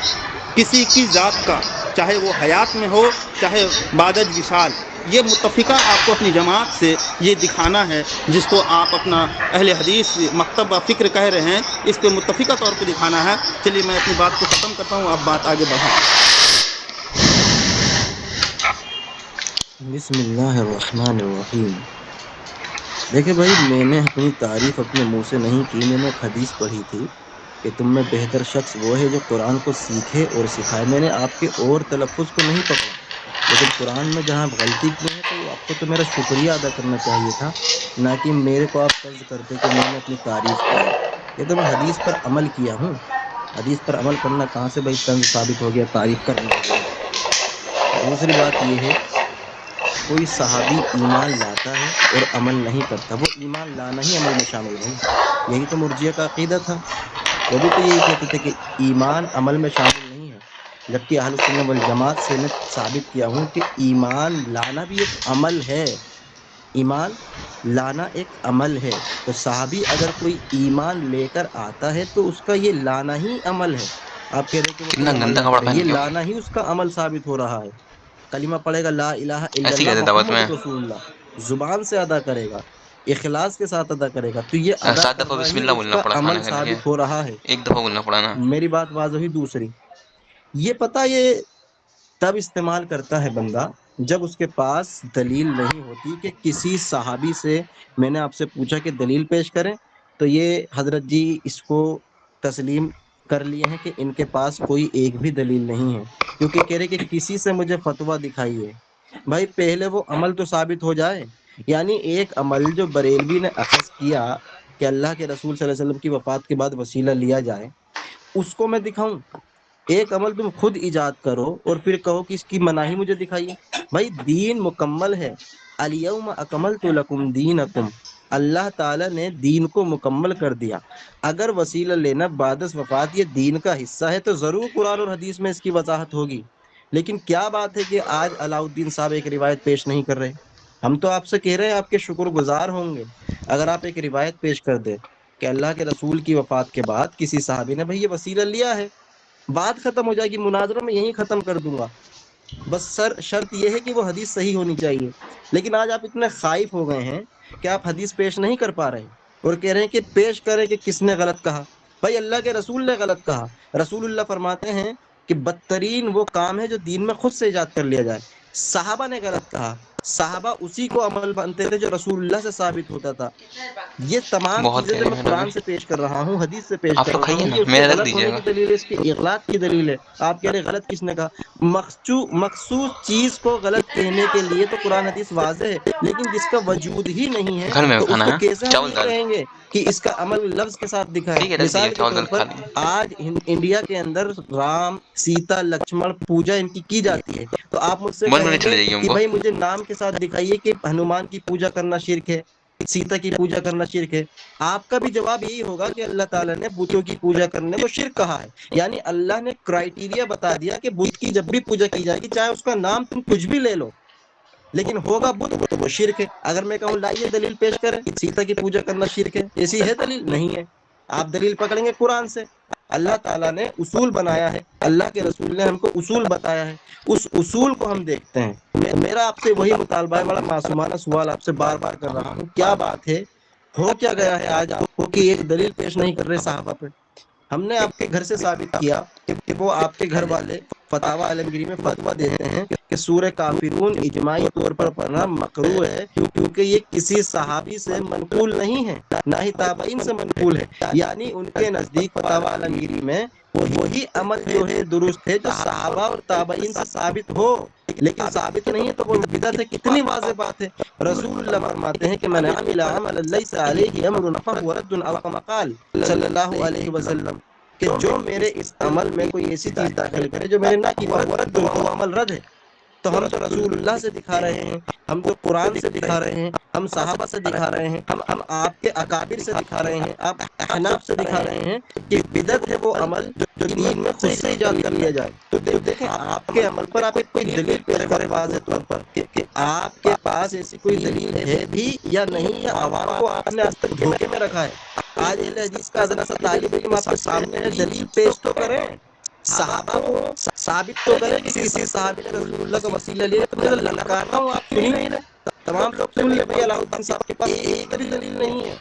کسی کی ذات کا، چاہے وہ حیات میں ہو چاہے بعد وصال، یہ متفقہ آپ کو اپنی جماعت سے یہ دکھانا ہے جس کو آپ اپنا اہل حدیث مکتب فکر کہہ رہے ہیں، اس پہ متفقہ طور پہ دکھانا ہے. چلیے میں اپنی بات کو ختم کرتا ہوں، اب بات آگے بڑھائیں. بسم اللہ الرحمن الرحیم. دیکھیں بھائی، میں نے اپنی تعریف اپنے منہ سے نہیں کی، میں نے ایک حدیث پڑھی تھی کہ تم میں بہتر شخص وہ ہے جو قرآن کو سیکھے اور سکھائے. میں نے آپ کے اور تلفظ کو نہیں پکڑا. لیکن قرآن میں جہاں آپ غلطی کی ہے تو آپ کو تو میرا شکریہ ادا کرنا چاہیے تھا، نہ کہ میرے کو آپ طرز کرتے کہ میں نے اپنی تعریف کی ہے۔ یہ تو میں حدیث پر عمل کیا ہوں، حدیث پر عمل کرنا کہاں سے بھائی طنز ثابت ہو گیا، تعریف کرنا ہو گیا۔ دوسری بات یہ ہے، کوئی صحابی ایمان لاتا ہے اور عمل نہیں کرتا، وہ ایمان لانا ہی عمل میں شامل ہے۔ یہی تو مرجیہ کا عقیدہ تھا، وہ بھی تو یہی کہتے تھے کہ ایمان عمل میں شامل نہیں ہے، جبکہ اہل سنت والجماعت سے میں ثابت کیا ہوں کہ ایمان لانا بھی ایک عمل ہے، ایمان لانا ایک عمل ہے۔ تو صحابی اگر کوئی ایمان لے کر آتا ہے تو اس کا یہ لانا ہی عمل ہے۔ آپ کہہ رہے کہ وہ کتنا کوئی عمل گندا نہ کپڑا کرے، پہن یہ کے لانا ہی اس کا عمل ثابت ہو رہا ہے۔ کلمہ پڑھے گا لا الہ الا ایسے ہی اللہ کہتے دعوت محمد میں رسول اللہ، زبان سے ادا کرے گا، اخلاص کے ساتھ ادا کرے گا، تو یہ ادا 7 دفعہ کرنا بسم ہی اللہ اس بولنا کا پڑا عمل کھانا کے لیے، ثابت ہو رہا ہے۔ 1 دفعہ بولنا پڑا نا۔ میری بات واضح ہوئی۔ دوسری، یہ پتہ یہ تب استعمال کرتا ہے بندہ جب اس کے پاس دلیل نہیں ہوتی، کہ کسی صحابی سے میں نے آپ سے پوچھا کہ دلیل پیش کریں تو یہ حضرت جی اس کو تسلیم کر لیے ہیں کہ ان کے پاس کوئی ایک بھی دلیل نہیں ہے، کیونکہ کہہ رہے کہ کسی سے مجھے فتویٰ دکھائیے۔ بھائی پہلے وہ عمل تو ثابت ہو جائے، یعنی ایک عمل جو بریلوی نے اخذ کیا کہ اللہ کے رسول صلی اللہ علیہ وسلم کی وفات کے بعد وسیلہ لیا جائے، اس کو میں دکھاؤں۔ ایک عمل تم خود ایجاد کرو اور پھر کہو کہ اس کی مناہی مجھے دکھائیے۔ بھائی دین مکمل ہے، الیوم اکملت لکم دینکم، اللہ تعالیٰ نے دین کو مکمل کر دیا۔ اگر وسیلہ لینا بعد از وفات یہ دین کا حصہ ہے تو ضرور قرآن اور حدیث میں اس کی وضاحت ہوگی۔ لیکن کیا بات ہے کہ آج علاؤالدین صاحب ایک روایت پیش نہیں کر رہے؟ ہم تو آپ سے کہہ رہے ہیں، آپ کے شکر گزار ہوں گے اگر آپ ایک روایت پیش کر دیں کہ اللہ کے رسول کی وفات کے بعد کسی صحابی نے بھائی یہ وسیلہ لیا ہے، بات ختم ہو جائے گی، مناظرہ میں یہیں ختم کر دوں گا۔ بس شرط یہ ہے کہ وہ حدیث صحیح ہونی چاہیے۔ لیکن آج آپ اتنے خائف ہو گئے ہیں کہ آپ حدیث پیش نہیں کر پا رہے اور کہہ رہے ہیں کہ پیش کریں کہ کس نے غلط کہا۔ بھائی اللہ کے رسول نے غلط کہا۔ رسول اللہ فرماتے ہیں کہ بدترین وہ کام ہے جو دین میں خود سے ایجاد کر لیا جائے۔ صحابہ نے غلط کہا، صحابہ اسی کو عمل بنتے تھے جو رسول اللہ سے ثابت ہوتا تھا۔ یہ تمام بہت چیزیں کہہ جو رہے میں ہیں قرآن نبی، سے پیش کر رہا ہوں، حدیث سے پیش آپ کر تو رہا کھائیے ہوں، نا، یہ اس کے میرے تک غلط دیجیے ہونے گا۔ کی دلیل ہے، اس کی اغلاط کی دلیل ہے۔ آپ کہہ رہے غلط کس نے کہا؟ مخصوص چیز کو غلط کہنے کے لیے تو قرآن حدیث واضح ہے، لیکن جس کا وجود ہی نہیں ہے گھر میں تو اس کھانا کو ہے کیسے ہم چاول یہ دال، کہیں گے کہ اس کا عمل لفظ کے ساتھ دکھا ہے؟ ٹھیک ہے رکھ دیجیے، مثال کے چاول طور دال پر کھا لیں۔ آج انڈیا کے اندر رام سیتا لکشمن پوجا ان کی جاتی ہے، تو آپ مجھ سے 1 کہیں منٹ چلے گے جائیے ان کہ کو۔ بھائی مجھے نام کے ساتھ دکھائیے کہ ہنومان کی پوجا کرنا شرک ہے، سیتا کی پوجا کرنا شرک ہے۔ آپ کا بھی جواب یہی ہوگا کہ اللہ تعالیٰ نے بتوں کی پوجا کرنے کو شرک کہا ہے۔ یعنی اللہ نے کرائیٹیریا بتا دیا کہ بت کی جب بھی پوجا کی جائے گی، چاہے اس کا نام تم کچھ بھی لے لو، لیکن ہوگا بت تو وہ شرک ہے۔ اگر میں کہوں لائیے دلیل پیش کریں سیتا کی پوجا کرنا شرک ہے، ایسی ہے دلیل؟ نہیں ہے۔ آپ دلیل پکڑیں گے قرآن سے۔ اللہ تعالیٰ نے اصول بنایا ہے، اللہ کے رسول نے ہم کو اصول بتایا ہے، اس اصول کو ہم دیکھتے ہیں۔ میرا آپ سے وہی مطالبہ ہے، بڑا معصومانہ سوال آپ سے بار بار کر رہا ہوں، کیا بات ہے، ہو کیا گیا ہے آج آپ کو کہ ایک دلیل پیش نہیں کر رہے صحابہ پہ؟ ہم نے آپ کے گھر سے ثابت کیا کہ وہ آپ کے گھر والے فتاوی عالمگیری میں فتویٰ دیتے ہیں کہ سورہ کافرون اجماعی طور پر پڑھنا مکروہ ہے، کیونکہ یہ کسی صحابی سے منقول نہیں ہے، نہ ہی تابعین سے منقول ہے۔ یعنی ان کے نزدیک فتاوی عالمگیری میں وہی عمل جو ہے درست ہے جو صحابہ اور تابعین سے ثابت ہو، لیکن ثابت نہیں ہے تو وہ بدعت ہے۔ کتنی واضح بات ہے۔ رسول اللہ فرماتے ہیں کہ من عمل عملا لیس علیہ امرنا فہو رد او کما قال صلی اللہ علیہ وسلم، کہ جو میرے اس عمل میں کوئی ایسی چیز داخل کرے جو میں نے نہ کی، فہو رد، تو وہ عمل رد ہے۔ تو ہم تو رسول اللہ سے دکھا رہے ہیں، ہم تو قرآن سے دکھا رہے ہیں، ہم صحابہ سے دکھا رہے ہیں، ہم آپ کے اکابر سے دکھا رہے ہیں، آپ احناف سے دکھا رہے ہیں کہ بدعت ہے وہ عمل جو دین میں خود سے ایجاد کر لیا جائے۔ تو دیکھیں آپ کے عمل پر آپ ایک کوئی دلیل پیش کریں واضح طور پر کہ آپ کے پاس ایسی کوئی دلیل ہے بھی یا نہیں، یا عوام کو آپ نے آج تک دھوکے میں رکھا ہے۔ آج اہل حدیث کا ادنا سا طالب علم آپ کے سامنے ہے، دلیل پیش تو کریں، صحابہ کو ثابت تو کریں کہ کسی صحابی نے رسول اللہ کا وسیلہ لیا۔ تو میں للکارتا ہوں، آپ سن ہی نہیں رہے، تمام لوگ سن لیں بھائی علاؤالدین صاحب کے پاس ایک بھی دلیل نہیں ہے۔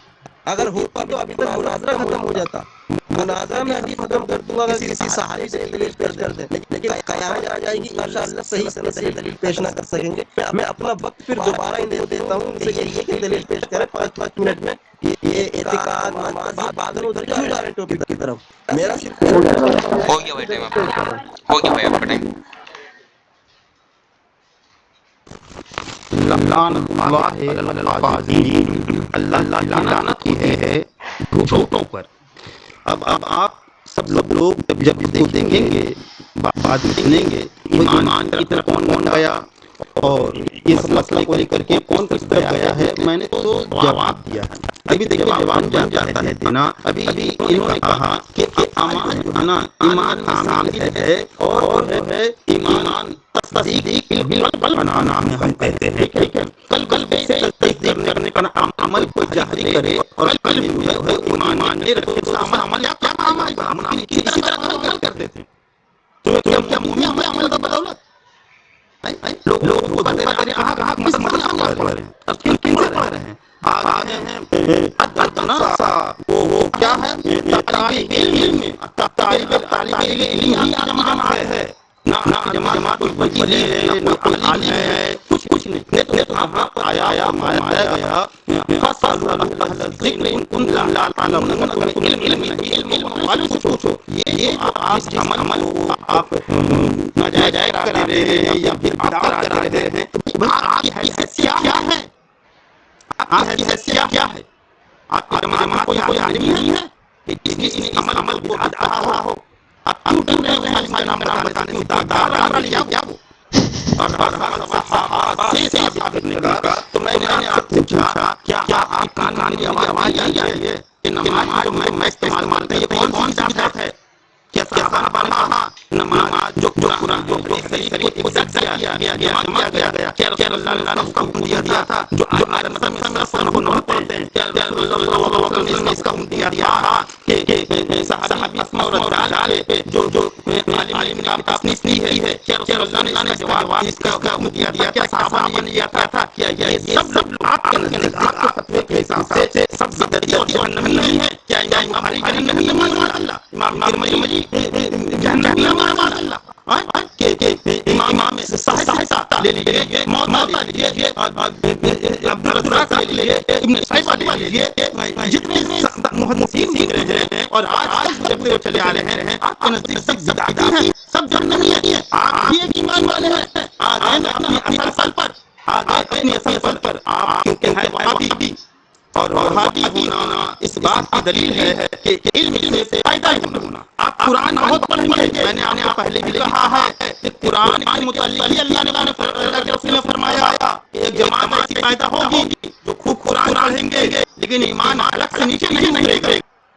اگر ہوتا تو ابھی تک مناظرہ ختم ہو جاتا، مناظرہ میں ابھی ختم کر دوں گا اگر کسی صحابی سے دلیل پیش کر دیں، لیکن قیامت آ جائے گی انشاءاللہ صحیح سے صحیح دلیل پیش نہ کر سکیں گے۔ میں اپنا وقت پھر دوبارہ ان کو دیتا ہوں، ان سے یہی ہے کہ دلیل پیش کریں 5 منٹ میں۔ یہ اعتقاد نماز بعد میں ادھر کیوں جا رہے ہیں ٹاپک کی طرف؟ میرا صرف ہو گیا بھائی ٹائم آپ کا، ہو گیا بھائی آپ کا ٹائم۔ اللہ کی لعنت کی ہے جھوٹوں پر۔ اب آپ سب لوگ جب اس کو دیکھیں گے، بات سنیں گے، ایمان کی طرف کون گیا اور اس مسئلہ کو لے کر کے کون کس طرف گیا ہے، میں نے تو جواب دیا ہے۔ ابھی دیکھیے جواب بن جاتا ہے دینا۔ ابھی انہوں نے کہا کہ ایمان جو ہے نا، ایمان حامل ہے اور ہے ایمان تصدیق بالقلب بنانا میں ہم کہتے ہیں، ٹھیک ہے؟ قلب سے تصدیق کرنے کا عمل کو جاری کرے اور قلب میں ہے ایمان نے رکھے تو عمل یا کیا کام آئے گا؟ ہم کسی طرح کا عمل کرتے تھے تو کیا مومن ہوئے عمل کا بدولت؟ لوگوں کو بتا رہے ہیں کہاں کس مسئلہ پڑھ رہے ہیں، اب کن سے پڑھ رہے ہیں؟ آگے ہیں ادناسا، وہ کیا ہے؟ طالب علم، طالب علم کی جماعت ہے، نہ جماعت کوئی وکیل ہے، نہ کوئی عالم ہے، کچھ نہیں۔ تو وہاں پر آیا گیا فَاسْأَلُوا أَهْلَ الذِّكْرِ إِن كُنتُمْ لَا تَعْلَمُونَ، علم والوں سے پوچھو۔ یہ آپ جس عمل کو آپ ناجائز کرا رہے ہیں یا پھر بدعت کرا رہے ہیں، آپ کی حیثیت کیا ہے؟ آپ کی حیثیت کیا ہے؟ آپ کی جماعت کو کوئی عالم نہیں ہے اس عمل کو بدعت کہا ہو؟ آپ کیوں ڈر رہے ہیں عالم کا نام بتانے سے؟ دار لیا کیا وہ؟ اور صحابہ سے ثابت نہیں کہا۔ تو میں نے آپ سے پوچھا کیا آپ کان کی آواز آئی ہے کہ نماز جو میں استعمال کرتے ہیں یہ کون سی بدعت ہے؟ کیا صحابہ نے کہا نماز جو قرآن جو حدیث کو بدعت کیا گیا؟ کیا رسول اللہ نے اس کا حکم دیا تھا جو آج رمضان میں سب نہ پڑھتے ہیں؟ کیا رسول اللہ صلی اللہ علیہ وسلم نے اس کا حکم دیا تھا کہ صحابی اسماء اور رجال جو عالم نے تصنیف کی ہے، کیا رسول اللہ نے جواب اس کا حکم دیا تھا؟ کیا صحابہ نے دیا تھا؟ کیا یہ سب آپ کے نزدیک آپ کے فتوے کے حساب سے سب بدعتی اور جہنمی نہیں ہے؟ کیا امام بخاری جہنمی ہے؟ معاذ اللہ۔ امام ترمذی جہنمی ہے؟ معاذ اللہ۔ کہ امام صحیح لے لیجیے، موضوع لے لیجیے، عبد الرزاق لے لیجیے، ابن شیبہ لے لیجیے، جتنے محدثین گزرے ہیں اور آج جب وہ چلے آ رہے ہیں، آپ کے نزدیک سب بدعتی ہیں، سب جہنمی ہیں۔ آپ بھی ایک ایمان والے ہیں، آگے اپنی اصل پر، آگے اپنی اصل پر آپ کیونکہ ہیں وہابی، اور وہابی ہونا اس بات کی دلیل ہے کہ علم سے فائدہ ہی ہونا۔ آپ قرآن بہت پڑھیں گے، میں نے آپ کو پہلے بھی کہا ہے کہ قرآن کے متعلق اللہ کے رسول نے فرمایا کہ ایک جماعت ایسی پیدا ہوگی جو خوب قرآن پڑھیں گے لیکن ایمان حلق سے نیچے نہیں اترے گا،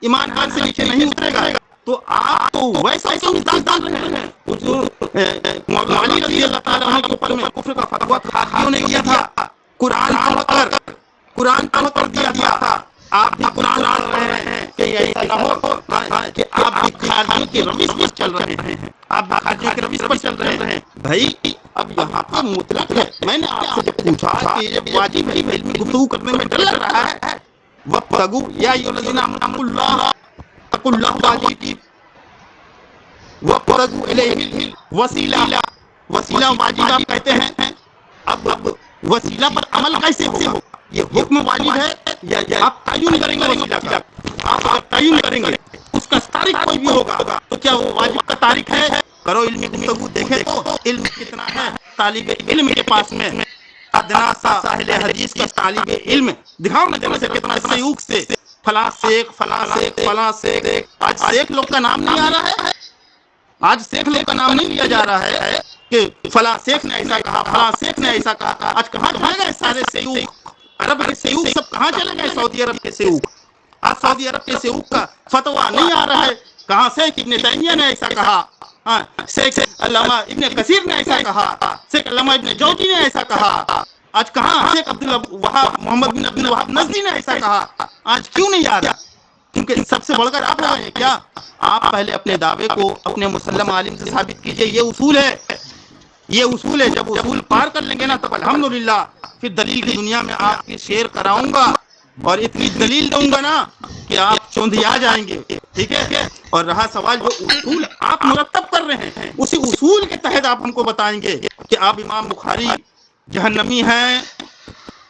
ایمان حلق سے نیچے نہیں اترے گا۔ تو آپ تو ویسا کیوں مثال ڈال رہے ہیں؟ مولانا علی رضی اللہ تعالیٰ عنہ کے اوپر میں کفر کا فتویٰ کیوں نہیں کیا تھا؟ قرآن پڑھ کر دیا تھا۔ آپ بھی قرآن پڑھ رہے ہیں کہ ایسا نہ ہو کہ آپ بھی خارجیوں کی روش پر چل رہے ہیں، آپ بھی خارجیوں کی روش پر چل رہے ہیں۔ بھائی اب یہاں پر مطلق ہے۔ میں نے آپ سے جب پوچھا کہ یہ واجب ہے، علمی گفتگو کرنے میں ڈر لگ رہا ہے، وَابْتَغُوا يَا أَيُّهَا الَّذِينَ آمَنُوا اتَّقُوا اللَّهَ واجب، وَابْتَغُوا إِلَيْهِ الْوَسِيلَةَ، وسیلہ واجب آپ کہتے ہیں۔ اب وسیلہ پر عمل کیسے ہوگا؟ یہ حکم واجب ہے یا آپ تعین کریں گے وسیلہ کا؟ آپ اگر تعین کریں گے اس کا تاریخ کوئی بھی ہوگا تو کیا وہ واجب کا تاریخ ہے؟ کرو علمی گفتگو، دیکھیں تو علم کتنا ہے طالب علم کے پاس میں۔ ادنا سا اہل حدیث کا طالب علم دکھاؤ نا جب سے کتنا سیوک سے فلاں شیخ فلاں شیخ فلاں شیخ۔ آج شیخ لوگ کا نام نہیں آ رہا ہے، آج شیخ لوگ کا نام نہیں لیا جا رہا ہے کہ فلاں شیخ نے ایسا کہا، فلاں شیخ نے ایسا کہا۔ آج کہاں جائے گئے سارے سیوک؟ عرب کے سیوک سب کہاں چلے گئے؟ سعودی عرب کے سیوک۔ آج سعودی عرب کے سیوک کا فتویٰ نہیں آ رہا ہے، کہاں شیخ ابن تیمیہ نے ایسا کہا، شیخ علامہ ابن کثیر نے ایسا کہا، شیخ علامہ ابن جوزی نے ایسا کہا۔ آج کہاں شیخ عبدالوہاب محمد بن عبدالوہاب نجدی نے ایسا کہا؟ آج کیوں نہیں آ رہا؟ کیونکہ ان سب سے بڑھ کر آپ رہے ہیں کیا؟ آپ پہلے اپنے دعوے کو اپنے مسلم عالم سے ثابت کیجئے۔ یہ اصول ہے، یہ اصول ہے۔ جب اصول پار کر لیں گے نا تب الحمدللہ پھر دلیل کی دنیا میں آپ کی شیئر کراؤں گا اور اتنی دلیل دوں گا نا کہ آپ چوندھیا جائیں گے، ٹھیک ہے؟ اور رہا سوال جو اصول آپ مرتب کر رہے ہیں، اسی اصول کے تحت آپ ہم کو بتائیں گے کہ آپ امام بخاری جہنمی ہیں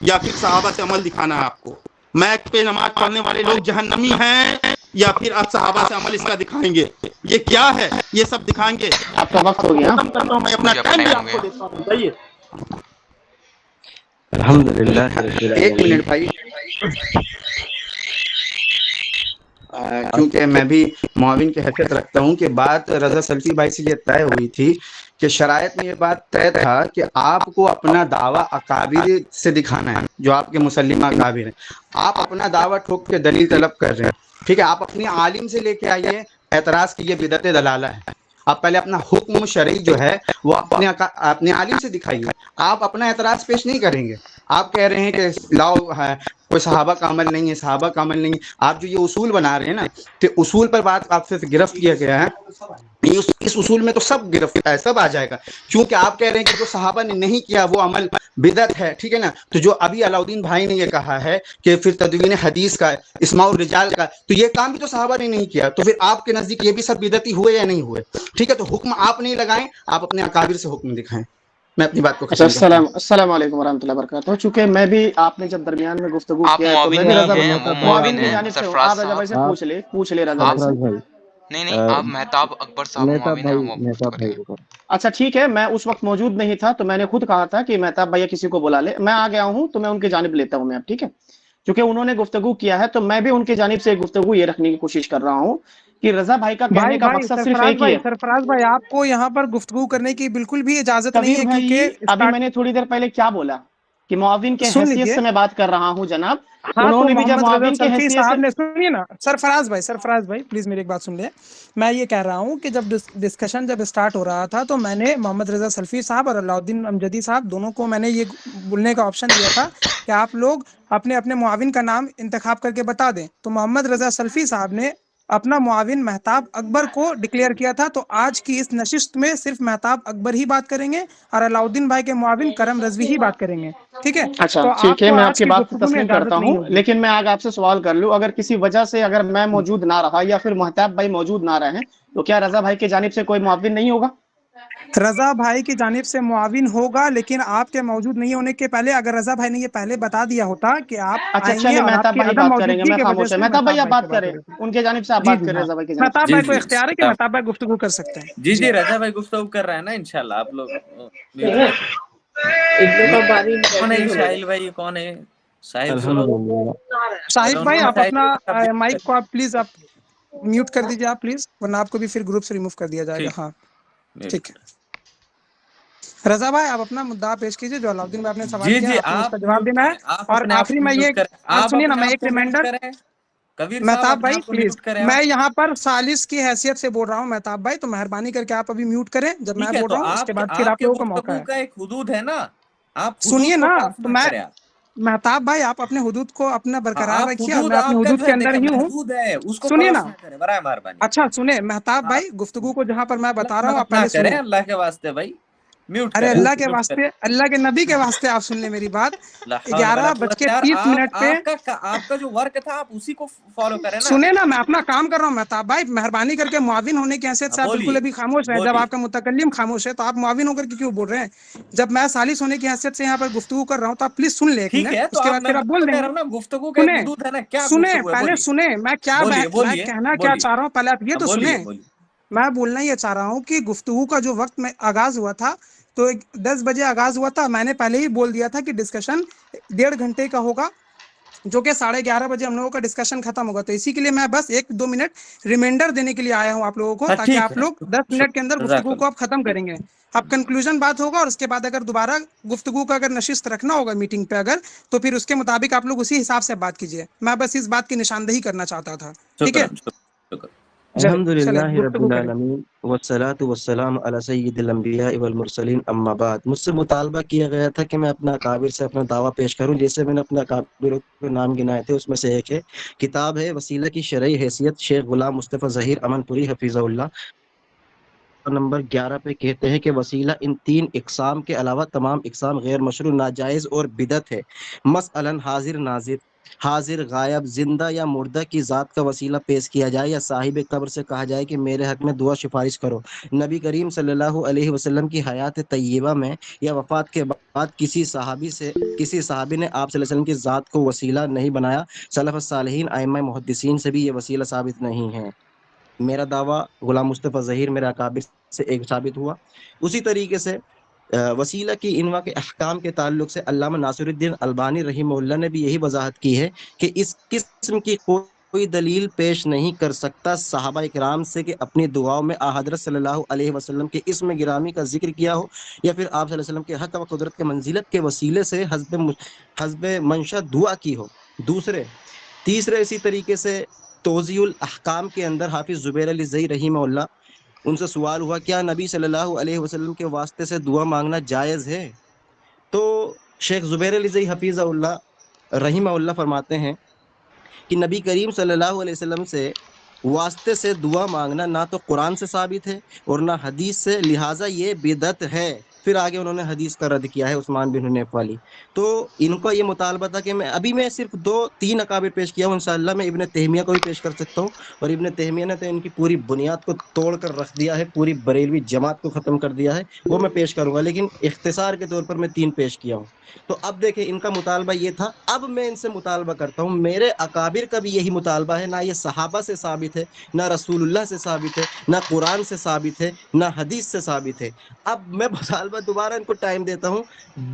یا پھر صحابہ سے عمل دکھانا ہے آپ کو، میک پہ نماز پڑھنے والے لوگ جہنمی ہیں یا پھر آپ صحابہ سے عمل اس کا دکھائیں گے؟ یہ کیا ہے؟ یہ سب دکھائیں گے۔ آپ کا وقت ہو گیا، میں اپنا ٹائم بھی آپ کو دیتا ہوں۔ الحمدللہ رب ایک العالمین۔ منٹ بھائی، کیونکہ میں بھی معاون کی حیثیت رکھتا ہوں کہ بات رضا سلفی بھائی سے یہ طے ہوئی تھی کہ شرائط میں یہ بات طے تھا کہ آپ کو اپنا دعویٰ اکابر سے دکھانا ہے، جو آپ کے مسلمہ اکابر ہیں۔ آپ اپنا دعویٰ ٹھوک کے دلیل طلب کر رہے ہیں، ٹھیک ہے؟ آپ اپنے عالم سے لے کے آئیے اعتراض کی، یہ بدعت دلالہ ہے۔ آپ پہلے اپنا حکم شرعی جو ہے وہ اپنے عالم سے دکھائیے۔ آپ اپنا اعتراض پیش نہیں کریں گے، آپ کہہ رہے ہیں کہ لاؤ ہے کوئی صحابہ کا عمل نہیں ہے، صحابہ کا عمل نہیں ہے۔ آپ جو یہ اصول بنا رہے ہیں نا، کہ اصول پر بات آپ سے گرفت کیا گیا ہے، اس اصول میں تو سب گرفت ہے، سب آ جائے گا، کیونکہ آپ کہہ رہے ہیں کہ جو صحابہ نے نہیں کیا وہ عمل بدعت ہے، ٹھیک ہے نا؟ تو جو ابھی علاؤ الدین بھائی نے یہ کہا ہے کہ پھر تدوین حدیث کا، اسماع الرجال کا، تو یہ کام بھی تو صحابہ نے نہیں کیا، تو پھر آپ کے نزدیک یہ بھی سب بدعتی ہوئے یا نہیں ہوئے؟ ٹھیک ہے، تو حکم آپ نہیں لگائیں، آپ اپنے اکابر سے حکم دکھائیں۔ میں اپنی بات کو اچھا، ختم کرتا ہوں۔ السلام علیکم ورحمۃ اللہ وبرکاتہ۔ چونکہ میں بھی، آپ نے جب درمیان میں گفتگو آپ کیا ہے تو میں معاون بھی نہیں رضا ہیں، وہ معاون معاون کی ہیں جانب سے ہوں۔ سرفراز آپ رضا بھائی صاحب۔ سے پوچھ لے رضا آپ بھائی سے۔ بھائی نہیں آپ مہتاب اکبر صاحب معاون ہیں، وہ گفتگو مہتاب کریں بھائی گے۔ کو اچھا ٹھیک ہے، میں اس وقت موجود نہیں تھا تو میں نے خود کہا تھا کہ مہتاب بھیا کسی کو بلا لے، میں آ گیا ہوں تو میں ان کی جانب لیتا ہوں میں اب، ٹھیک ہے؟ کیونکہ انہوں نے گفتگو کیا ہے تو میں بھی ان کی جانب سے گفتگو یہ رکھنے کی کوشش کر رہا ہوں کہ رضا بھائی کا کہنے کا مقصد صرف ایک ہی ہے۔ سرفراز بھائی آپ کو یہاں پر گفتگو کرنے کی بالکل بھی اجازت نہیں کبیر ہے، بھائی، کیونکہ ابھی میں نے تھوڑی دیر پہلے کیا بولا کہ معاون کے سن حیثیت لیجئے۔ سے میں بات کر رہا ہوں جناب، ہاں تو انہوں نے بھی جب محمد رضا معاون کے سلفی حیثیت سے، صاحب نے، سنیے نا سرفراز بھائی پلیز میری ایک بات سن لیں۔ میں یہ کہہ رہا ہوں کہ جب ڈسکشن جب اسٹارٹ ہو رہا تھا تو میں نے محمد رضا سلفی صاحب اور علاؤ الدین امجدی صاحب دونوں کو میں نے یہ بولنے کا آپشن دیا تھا کہ آپ لوگ اپنے اپنے معاون کا نام انتخاب کر کے بتا دیں، تو محمد رضا سلفی صاحب نے اپنا معاون مہتاب اکبر کو ڈکلیئر کیا تھا۔ تو آج کی اس نشست میں صرف مہتاب اکبر ہی بات کریں گے اور علاؤ الدین بھائی کے معاون کرم رضوی ہی بات کریں گے، ٹھیک ہے؟ اچھا تو ٹھیک آپ ہے، کو میں آپ آج کی کی بات گفتگو میں تسلیم کرتا اجازت نہیں ہوں، ہوگی۔ لیکن میں آج آپ سے سوال کر لوں، اگر کسی وجہ سے اگر میں موجود نہ رہا یا پھر مہتاب بھائی موجود نہ رہے تو کیا رضا بھائی کی جانب سے کوئی معاون نہیں ہوگا؟ رضا بھائی کی جانب سے معاون ہوگا، لیکن آپ کے موجود نہیں ہونے کے پہلے اگر رضا بھائی نے یہ پہلے بتا دیا ہوتا کہ آپ اچھا آئیں گے چلے، اور آپ مہتاب کی بھائی عدم بات کریں گے، موجودگی میں کی وجہ خاموش ہے۔ سے مہتاب بھائی آپ بھائی سے بات کریں، ہو رہی تھی۔ ان کے جانب سے آپ جی بات جی کریں ہاں، رضا بھائی کی جانب سے۔ مہتاب جی بھائی کو جی اختیار ہے کہ السلام۔ مہتاب بھائی گفتگو کر سکتے ہیں۔ جی رضا بھائی گفتگو کر رہے ہیں نا، انشاءاللہ آپ لوگ میوٹ رکھیں۔ کون ہے یہ شاہل بھائی، یہ کون ہے؟ صاحب سنو، الحمدللہ۔ شاہد اچھا ان بھائی کو آپ مسائل اپنا آپ میوٹ مائک کریں۔ کو آپ پلیز آپ میوٹ کر دیجیے آپ پلیز، ورنہ آپ کو بھی پھر گروپ سے ریموو کر دیا جائے گا۔ ٹھیک، ہاں میوٹ ٹھیک کر۔ ہے، رضا بھائی آپ اپنا مدعا پیش کیجیے، جو علاؤ الدین بھائی نے سوال جی کیا جی آپ کو اس کا آپ جواب میوٹ دینا ہے۔ کریں، آپ اور اپنے آپ آخری کو میں میوٹ یہ، کریں، اور آپ سنیے نا اپنے میں آپ ایک کو میوٹ ریمائنڈر، کریں۔ کبیر صاحب مہتاب اپنے بھائی آپ کو پلیز، میوٹ کریں آپ۔ میں یہاں پر سالس کی حیثیت سے بول رہا ہوں مہتاب بھائی، تو مہربانی کر کے آپ ابھی میوٹ کریں جب میں ٹھیک ہے، بول تو رہا ہوں، اس کے بعد پھر آپ آپ کے لوگوں کا موقع گفتگو ہے۔ کا ایک حدود ہے نا، آپ حدود سنیے کو نا، کراس تو نہ میں، کریں آپ۔ مہتاب بھائی آپ اپنے حدود کو اپنا ہاں، برقرار آپ رکھیے اور حدود میں اپنے آپ کا حدود جو کے ہے اندر دیکھیں ہی ہوں۔ محدود ہے، اس کو سنیے کراس نا، نہ کریں برائے مہربانی۔ اچھا سنیں مہتاب ہاں، بھائی، گفتگو کو جہاں پر میں بتا رہا ہوں آپ نہ پہلے کریں سنیں۔ اللہ کے واسطے بھائی، میوٹ ارے کریں اللہ کے میوٹ کریں۔ واسطے، اللہ کے نبی کے واسطے آپ سن لیں میری بات۔ لا حول ولا قوت یار، 11:30 پہ آپ کا جو ورک تھا آپ اسی کو فالو کریں نا۔ سنیں نا، میں اپنا کام کر رہا ہوں مہتاب بھائی، مہربانی کر کے معاون ہونے کی حیثیت ہاں، سے آپ بالکل بولیے ابھی خاموش رہیں۔ جب بولیے۔ آپ کا متکلم خاموش ہے تو آپ معاون ہو کر کے کیوں بول رہے ہیں؟ جب میں سالس ہونے کی حیثیت سے یہاں پر گفتگو کر رہا ہوں تو آپ پلیز سن لیں ایک ٹھیک منٹ، ہے، اس تو کے بعد میں پھر آپ وہی تو بول دیں کہہ رہا گے۔ ہوں نا، گفتگو کا ایک سنیں حدود ہے نا، کیا سنیں گفتگو ہے؟ پہلے بولیے سنیں، میں کیا بولیے میں بولیے کہنا کیا بولیے۔ چاہ رہا ہوں پہلے آپ یہ ہاں، تو بولیے سنیں۔ بولیے۔ میں بولنا یہ چاہ رہا ہوں کہ گفتگو کا جو وقت میں آغاز ہوا تھا تو 10 بجے آغاز ہوا تھا، میں نے پہلے ہی بول دیا تھا کہ ڈسکشن 1.5 گھنٹے کا ہوگا، جو کہ 11:30 بجے ہم لوگوں کا ڈسکشن ختم ہوگا۔ تو اسی کے لیے میں بس 1-2 منٹ ریمائنڈر دینے کے لیے آیا ہوں آپ لوگوں کو، ہاں تاکہ ٹھیک آپ ہے، لوگ 10 منٹ کے اندر جزاک گفتگو کو اللہ۔ آپ ختم کریں گے۔ اب کنکلوژن بات ہوگا اور اس کے بعد اگر دوبارہ گفتگو کا اگر نشست رکھنا ہوگا میٹنگ پہ اگر، تو پھر اس کے مطابق آپ لوگ اسی حساب سے بات کیجیے۔ میں بس اس بات کی نشاندہی کرنا چاہتا تھا، ٹھیک ہے؟ شکراً شکراً۔ چلے الحمدللہ رب گفتگو کریں۔ العالمین والصلاة والسلام علی سید الانبیاء والمرسلین اما بعد۔ مجھ سے مطالبہ کیا گیا تھا کہ میں اپنا اکابر سے اپنا دعویٰ پیش کروں، جیسے میں نے اپنا اکابر کے نام گنائے تھے، اس میں سے ایک ہے کتاب ہے وسیلہ کی شرعی حیثیت، شیخ غلام مصطفیٰ ظہیر امن پوری حفیظہ اللہ، نمبر 11 پہ کہتے ہیں کہ وسیلہ ان 3 اقسام کے علاوہ تمام اقسام غیر مشروع، ناجائز اور بدعت ہے۔ مثلاً حاضر ناظر، حاضر غائب، زندہ یا مردہ کی ذات کا وسیلہ پیش کیا جائے یا صاحب قبر سے کہا جائے کہ میرے حق میں دعا سفارش کرو۔ نبی کریم صلی اللہ علیہ وسلم کی حیات طیبہ میں یا وفات کے بعد کسی صحابی نے آپ صلی اللہ علیہ وسلم کی ذات کو وسیلہ نہیں بنایا۔ سلف الصالحین ائمہ محدثین سے بھی یہ وسیلہ ثابت نہیں ہے۔ میرا دعویٰ غلام مصطفیٰ ظہیر میرے اکابر سے ایک ثابت ہوا۔ اسی طریقے سے وسیلہ کی انواع کے احکام کے تعلق سے علامہ ناصر الدین البانی رحمہ اللہ نے بھی یہی وضاحت کی ہے کہ اس قسم کی کوئی دلیل پیش نہیں کر سکتا صحابہ کرام سے کہ اپنی دعاؤں میں حضرت صلی اللہ علیہ وسلم کے اسم گرامی کا ذکر کیا ہو یا پھر آپ صلی اللہ علیہ وسلم کے حق و قدرت کے منزلت کے وسیلے سے حسب منشا دعا کی ہو۔ تیسرے اسی طریقے سے توضیح الاحکام کے اندر حافظ زبیر علی زئی رحمہ اللہ، ان سے سوال ہوا کیا نبی صلی اللہ علیہ وسلم کے واسطے سے دعا مانگنا جائز ہے؟ تو شیخ زبیر علی زئی حفیظہ اللہ رحمہ اللہ فرماتے ہیں کہ نبی کریم صلی اللہ علیہ وسلم سے واسطے سے دعا مانگنا نہ تو قرآن سے ثابت ہے اور نہ حدیث سے، لہٰذا یہ بدعت ہے۔ پھر آگے انہوں نے حدیث کا رد کیا ہے عثمان بن حنیف والی۔ تو ان کا یہ مطالبہ تھا کہ میں صرف 2-3 اکابر پیش کیا ہوں، انشاءاللہ میں ابن تیمیہ کو بھی پیش کر سکتا ہوں، اور ابن تیمیہ نے تو ان کی پوری بنیاد کو توڑ کر رکھ دیا ہے، پوری بریلوی جماعت کو ختم کر دیا ہے، وہ میں پیش کروں گا، لیکن اختصار کے طور پر میں 3 پیش کیا ہوں۔ تو اب دیکھیں ان کا مطالبہ یہ تھا، اب میں ان سے مطالبہ کرتا ہوں، میرے اکابر کا بھی یہی مطالبہ ہے، نہ یہ صحابہ سے ثابت ہے، نہ رسول اللہ سے ثابت ہے، نہ قرآن سے ثابت ہے، نہ حدیث سے ثابت ہے۔ اب میں مطالبہ دوبارہ ان کو ٹائم دیتا ہوں،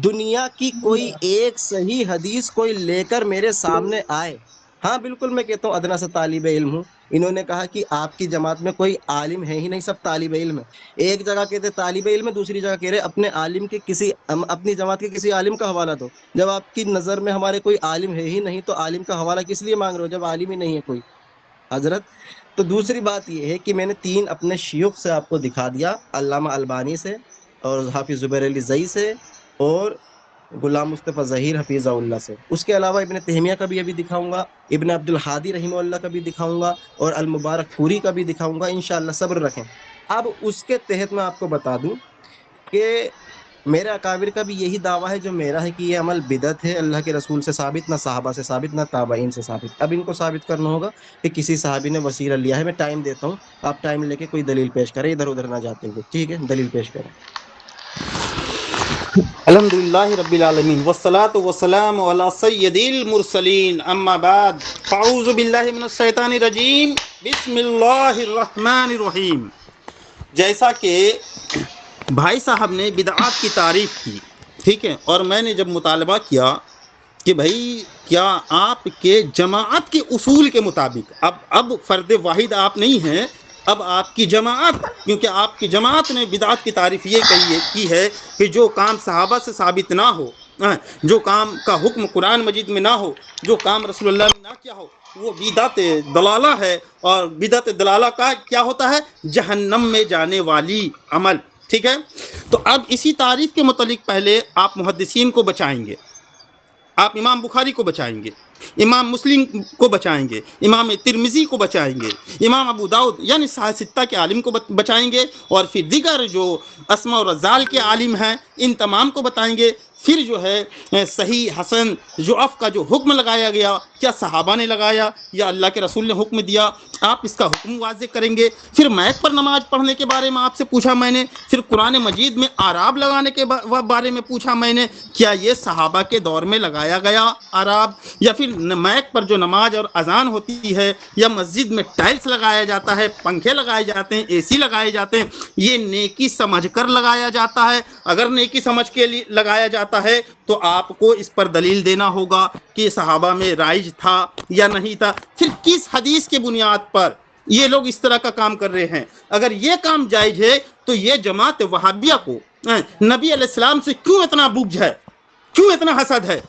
دنیا کی کوئی ایک صحیح حدیث کوئی لے کر میرے سامنے آئے۔ ہاں بالکل میں کہتا ہوں ادنا سے طالب علم ہوں۔ انہوں نے کہا کہ آپ کی جماعت میں کوئی عالم ہے ہی نہیں، سب طالب علم ہے۔ ایک جگہ کہتے طالب علم ہے، دوسری جگہ کہہ رہے اپنے عالم کے اپنی جماعت کے کسی عالم کا حوالہ دو۔ جب آپ کی نظر میں ہمارے کوئی عالم ہے ہی نہیں تو عالم کا حوالہ کس لیے مانگ رہے ہو جب عالم ہی نہیں ہے کوئی حضرت؟ تو دوسری بات یہ ہے کہ میں نے 3 اپنے شیوخ سے آپ کو دکھا دیا، علامہ البانی سے اور حافظ زبیر علی زئی سے اور غلام مصطفیٰ ظہیر حفیظہ اللہ سے۔ اس کے علاوہ ابن تیمیہ کا بھی ابھی دکھاؤں گا، ابن عبد الحادی رحمہ اللہ کا بھی دکھاؤں گا، اور المبارک پھوری کا بھی دکھاؤں گا، انشاءاللہ صبر رکھیں۔ اب اس کے تحت میں آپ کو بتا دوں کہ میرے اکابر کا بھی یہی دعویٰ ہے جو میرا ہے کہ یہ عمل بدعت ہے، اللہ کے رسول سے ثابت، نہ صحابہ سے ثابت، نہ تابعین سے ثابت۔ اب ان کو ثابت کرنا ہوگا کہ کسی صحابی نے وسیلہ لیا ہے۔ میں ٹائم دیتا ہوں، آپ ٹائم لے کے کوئی دلیل پیش کریں، ادھر ادھر نہ جاتے ہوئے، ٹھیک ہے؟ دلیل پیش کریں۔ الحمدللہ رب العالمین والصلاة والسلام علی سید المرسلین، اما بعد فاعوذ باللہ من الشیطان الرجیم، بسم اللہ الرحمن الرحیم۔ جیسا کہ بھائی صاحب نے بدعات کی تعریف کی، ٹھیک ہے، اور میں نے جب مطالبہ کیا کہ بھائی کیا آپ کے جماعت کے اصول کے مطابق، اب فرد واحد آپ نہیں ہیں، اب آپ کی جماعت، کیونکہ آپ کی جماعت نے بدعات کی تعریف یہ کی ہے کہ جو کام صحابہ سے ثابت نہ ہو، جو کام کا حکم قرآن مجید میں نہ ہو، جو کام رسول اللہ نے نہ کیا ہو، وہ بدعت دلالہ ہے، اور بدعت دلالہ کا کیا ہوتا ہے؟ جہنم میں جانے والی عمل، ٹھیک ہے۔ تو اب اسی تعریف کے متعلق پہلے آپ محدثین کو بچائیں گے، آپ امام بخاری کو بچائیں گے، امام مسلم کو بچائیں گے، امام ترمذی کو بچائیں گے، امام ابو داؤد یعنی ستہ کے عالم کو بچائیں گے، اور پھر دیگر جو اسماء و رضال کے عالم ہیں ان تمام کو بتائیں گے۔ پھر جو ہے صحیح حسن ضعف کا جو حکم لگایا گیا، کیا صحابہ نے لگایا یا اللہ کے رسول نے حکم دیا، آپ اس کا حکم واضح کریں گے۔ پھر میت پر نماز پڑھنے کے بارے میں آپ سے پوچھا میں نے، پھر قرآن مجید میں آراب لگانے کے بارے میں پوچھا میں نے، کیا یہ صحابہ کے دور میں لگایا گیا آراب، یا پھر میت پر جو نماز اور اذان ہوتی ہے، یا مسجد میں ٹائلز لگایا جاتا ہے، پنکھے لگائے جاتے ہیں، اے سی لگائے جاتے ہیں، یہ نیکی سمجھ کر لگایا جاتا ہے؟ اگر نیکی سمجھ کے لیے لگایا جاتا ہے تو آپ کو اس پر دلیل دینا ہوگا کہ صحابہ میں رائج تھا یا نہیں تھا۔ پھر کس حدیث کے بنیاد پر یہ لوگ اس طرح کا کام کر رہے ہیں؟ اگر یہ کام جائز ہے تو یہ جماعت وہابیہ کو نبی علیہ السلام سے کیوں اتنا بغض ہے، کیوں اتنا حسد ہے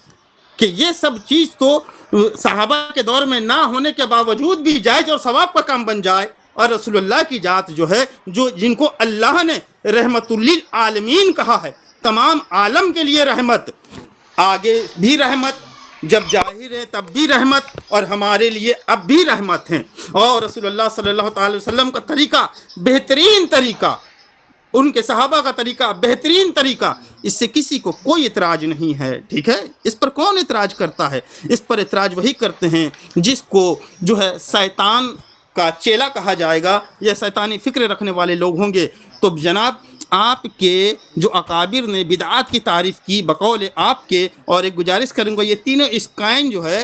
کہ یہ سب چیز تو صحابہ کے دور میں نہ ہونے کے باوجود بھی جائز اور ثواب کا کام بن جائے، اور رسول اللہ کی ذات جو ہے، جن کو اللہ نے رحمت للعالمین کہا ہے، تمام عالم کے لیے رحمت، آگے بھی رحمت، جب ظاہر ہے تب بھی رحمت، اور ہمارے لیے اب بھی رحمت ہیں۔ اور رسول اللہ صلی اللہ تعالی وسلم کا طریقہ بہترین طریقہ، ان کے صحابہ کا طریقہ بہترین طریقہ، اس سے کسی کو کوئی اعتراض نہیں ہے، ٹھیک ہے۔ اس پر کون اعتراض کرتا ہے؟ اس پر اعتراض وہی کرتے ہیں جس کو جو ہے شیطان کا چیلا کہا جائے گا، یا شیطانی فکر رکھنے والے لوگ ہوں گے۔ تو جناب آپ کے جو اکابر نے بدعات کی تعریف کی بقول آپ کے، اور ایک گزارش کروں گا یہ تینوں اسکائن جو ہے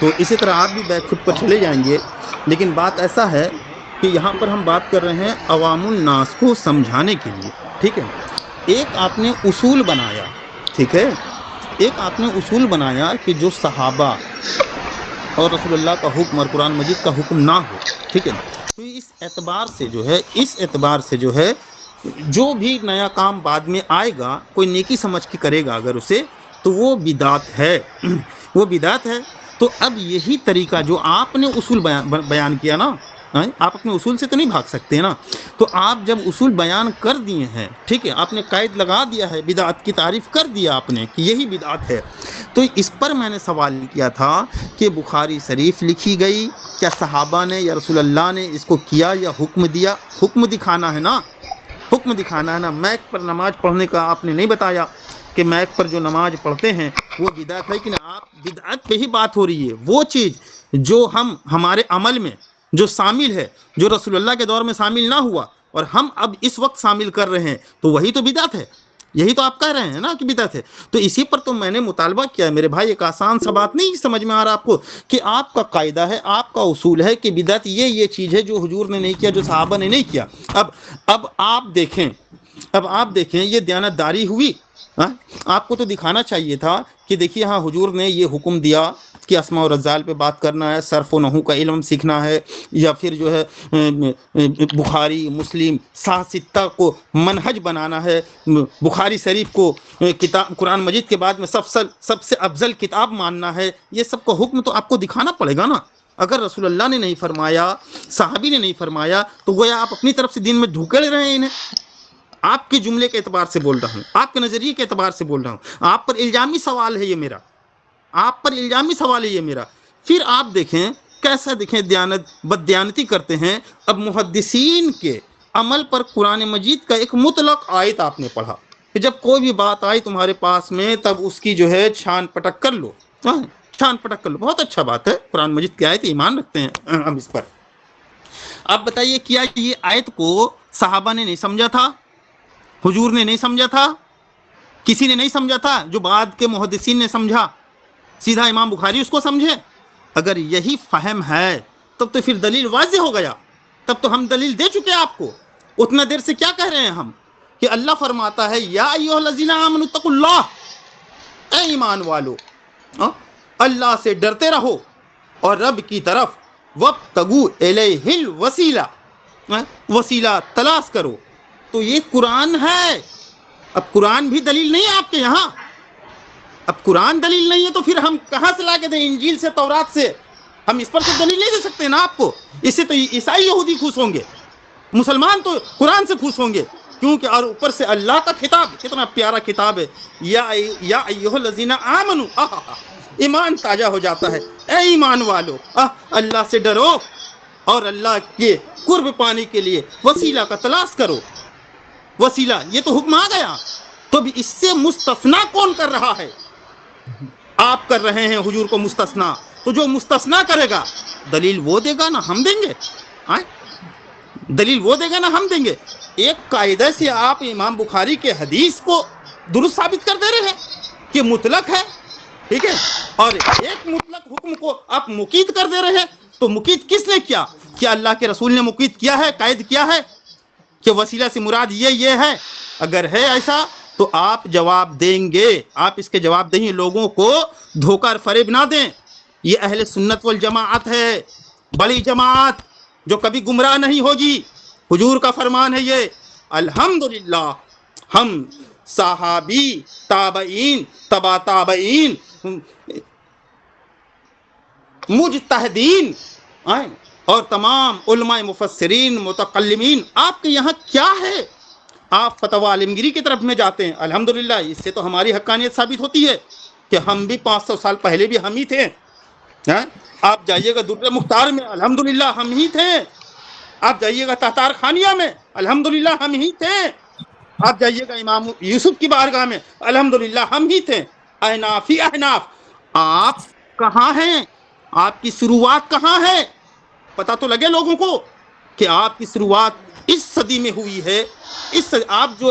تو اسی طرح آپ بھی بیک فٹ پر چلے جائیں گے. لیکن بات ایسا ہے کہ یہاں پر ہم بات کر رہے ہیں عوام الناس کو سمجھانے کے لیے. ٹھیک ہے, ایک آپ نے اصول بنایا, ٹھیک ہے, ایک آپ نے اصول بنایا کہ جو صحابہ اور رسول اللہ کا حکم اور قرآن مجید کا حکم نہ ہو. ٹھیک ہے, تو اس اعتبار سے جو ہے جو بھی نیا کام بعد میں آئے گا, کوئی نیکی سمجھ کے کرے گا اگر اسے, تو وہ بدعت ہے, وہ بدعت ہے. تو اب یہی طریقہ جو آپ نے اصول بیان کیا نا, آپ اپنے اصول سے تو نہیں بھاگ سکتے نا, تو آپ جب اصول بیان کر دیے ہیں, ٹھیک ہے, آپ نے قید لگا دیا ہے, بدعت کی تعریف کر دیا آپ نے کہ یہی بدعت ہے, تو اس پر میں نے سوال کیا تھا کہ بخاری شریف لکھی گئی, کیا صحابہ نے یا رسول اللہ نے اس کو کیا یا حکم دیا؟ حکم دکھانا ہے نا, حکم دکھانا ہے نا. میک پر نماز پڑھنے کا آپ نے نہیں بتایا کہ میک پر جو نماز پڑھتے ہیں وہ بدعت ہے کہ نہیں. آپ بدعت پہ ہی بات ہو رہی ہے, وہ چیز جو ہمارے عمل میں جو شامل ہے, جو رسول اللہ کے دور میں شامل نہ ہوا اور ہم اب اس وقت شامل کر رہے ہیں, تو وہی تو بدعت ہے. یہی تو آپ کہہ رہے ہیں نا کہ بدعت ہے. تو اسی پر تو میں نے مطالبہ کیا میرے بھائی. ایک آسان سا بات نہیں سمجھ میں آ رہا آپ کو کہ آپ کا قاعدہ ہے, آپ کا اصول ہے کہ بدعت یہ چیز ہے جو حضور نے نہیں کیا, جو صحابہ نے نہیں کیا. اب آپ دیکھیں یہ دیانتداری ہوئی. آپ کو تو دکھانا چاہیے تھا کہ دیکھیے ہاں حضور نے یہ حکم دیا کہ اسماء و رضال پہ بات کرنا ہے, صرف و نحو کا علم سیکھنا ہے, یا پھر جو ہے بخاری مسلم ستہ کو منہج بنانا ہے, بخاری شریف کو کتاب قرآن مجید کے بعد میں سب سے افضل کتاب ماننا ہے. یہ سب کا حکم تو آپ کو دکھانا پڑے گا نا. اگر رسول اللہ نے نہیں فرمایا, صحابی نے نہیں فرمایا, تو گویا آپ اپنی طرف سے دین میں دھوکے لے رہے ہیں انہیں. آپ کے جملے کے اعتبار سے بول رہا ہوں, آپ کے نظریے کے اعتبار سے بول رہا ہوں. آپ پر الزامی سوال ہے یہ میرا, آپ پر الزامی سوال ہے یہ میرا. پھر آپ دیکھیں کیسا بددیانتی کرتے ہیں. اب محدثین کے عمل پر قرآن مجید کا ایک مطلق آیت آپ نے پڑھا کہ جب کوئی بھی بات آئی تمہارے پاس میں تب اس کی جو ہے چھان پٹک کر لو, چھان پٹک کر لو. بہت اچھا بات ہے, قرآن مجید کی آیت ایمان رکھتے ہیں ہم اس پر. اب بتائیے کیا یہ آیت کو صحابہ نے نہیں سمجھا تھا, حضور نے نہیں سمجھا تھا, کسی نے نہیں سمجھا تھا؟ جو بعد کے محدثین نے سمجھا, سیدھا امام بخاری اس کو سمجھے. اگر یہی فہم ہے تب تو پھر دلیل واضح ہو گیا, تب تو ہم دلیل دے چکے آپ کو. اتنا دیر سے کیا کہہ رہے ہیں ہم کہ اللہ فرماتا ہے یا ایھا الذین آمنوا اتقوا اللہ, اے ایمان والو اللہ سے ڈرتے رہو اور رب کی طرف وابتغوا الیہ الوسیلہ, وسیلہ تلاش کرو. تو یہ قرآن ہے. اب قرآن بھی دلیل نہیں ہے آپ کے یہاں, اب قرآن دلیل نہیں ہے تو پھر ہم کہاں سے لا کے دیں؟ انجیل سے, تورات سے؟ ہم اس پر تو دلیل نہیں دے سکتے نا آپ کو. اس سے تو عیسائی یہودی خوش ہوں گے, مسلمان تو قرآن سے خوش ہوں گے, کیونکہ اور اوپر سے اللہ کا خطاب کتنا پیارا کتاب ہے, یا ایھا الذین آمنوا, ایمان تازہ ہو جاتا ہے. اے ایمان والو اللہ سے ڈرو اور اللہ کے قرب پانے کے لیے وسیلہ کا تلاش کرو. وسیلہ یہ تو حکم آ گیا, تو بھی اس سے مستثنا کون کر رہا ہے؟ آپ کر رہے ہیں حضور کو مستثنا. تو جو مستثنا کرے گا دلیل وہ دے گا نا ہم دیں گے, دلیل وہ دے گا نا ہم دیں گے. ایک قاعدے سے آپ امام بخاری کے حدیث کو درست ثابت کر دے رہے ہیں کہ مطلق ہے, ٹھیک ہے, اور ایک مطلق حکم کو آپ مقید کر دے رہے ہیں. تو مقید کس نے کیا؟ کیا اللہ کے رسول نے مقید کیا ہے, قائد کیا ہے کہ وسیلہ سے مراد یہ ہے؟ اگر ہے ایسا تو آپ جواب دیں گے. آپ اس کے جواب دیں, لوگوں کو دھوکہ اور فریب نہ دیں. یہ اہل سنت والجماعت ہے, بڑی جماعت جو کبھی گمراہ نہیں ہوگی. حضور کا فرمان ہے یہ, الحمدللہ ہم صحابی, تابعین, تبا تابعین, مجتہدین اور تمام علماء مفسرین متکلمین, آپ کے یہاں کیا ہے؟ آپ فتوی عالمگیری کی طرف میں جاتے ہیں. الحمدللہ اس سے تو ہماری حقانیت ثابت ہوتی ہے کہ ہم بھی 500 سال پہلے بھی ہم ہی تھے. آپ جائیے گا در مختار میں, الحمدللہ ہم ہی تھے. آپ جائیے گا تاتار خانیہ میں, الحمدللہ ہم ہی تھے. آپ جائیے گا امام یوسف کی بارگاہ میں, الحمدللہ ہم ہی تھے. احنافی احناف, آپ کہاں ہیں؟ آپ کی شروعات کہاں ہے؟ پتہ تو لگے لوگوں کو کہ آپ کی شروعات اس صدی میں ہوئی ہے. آپ جو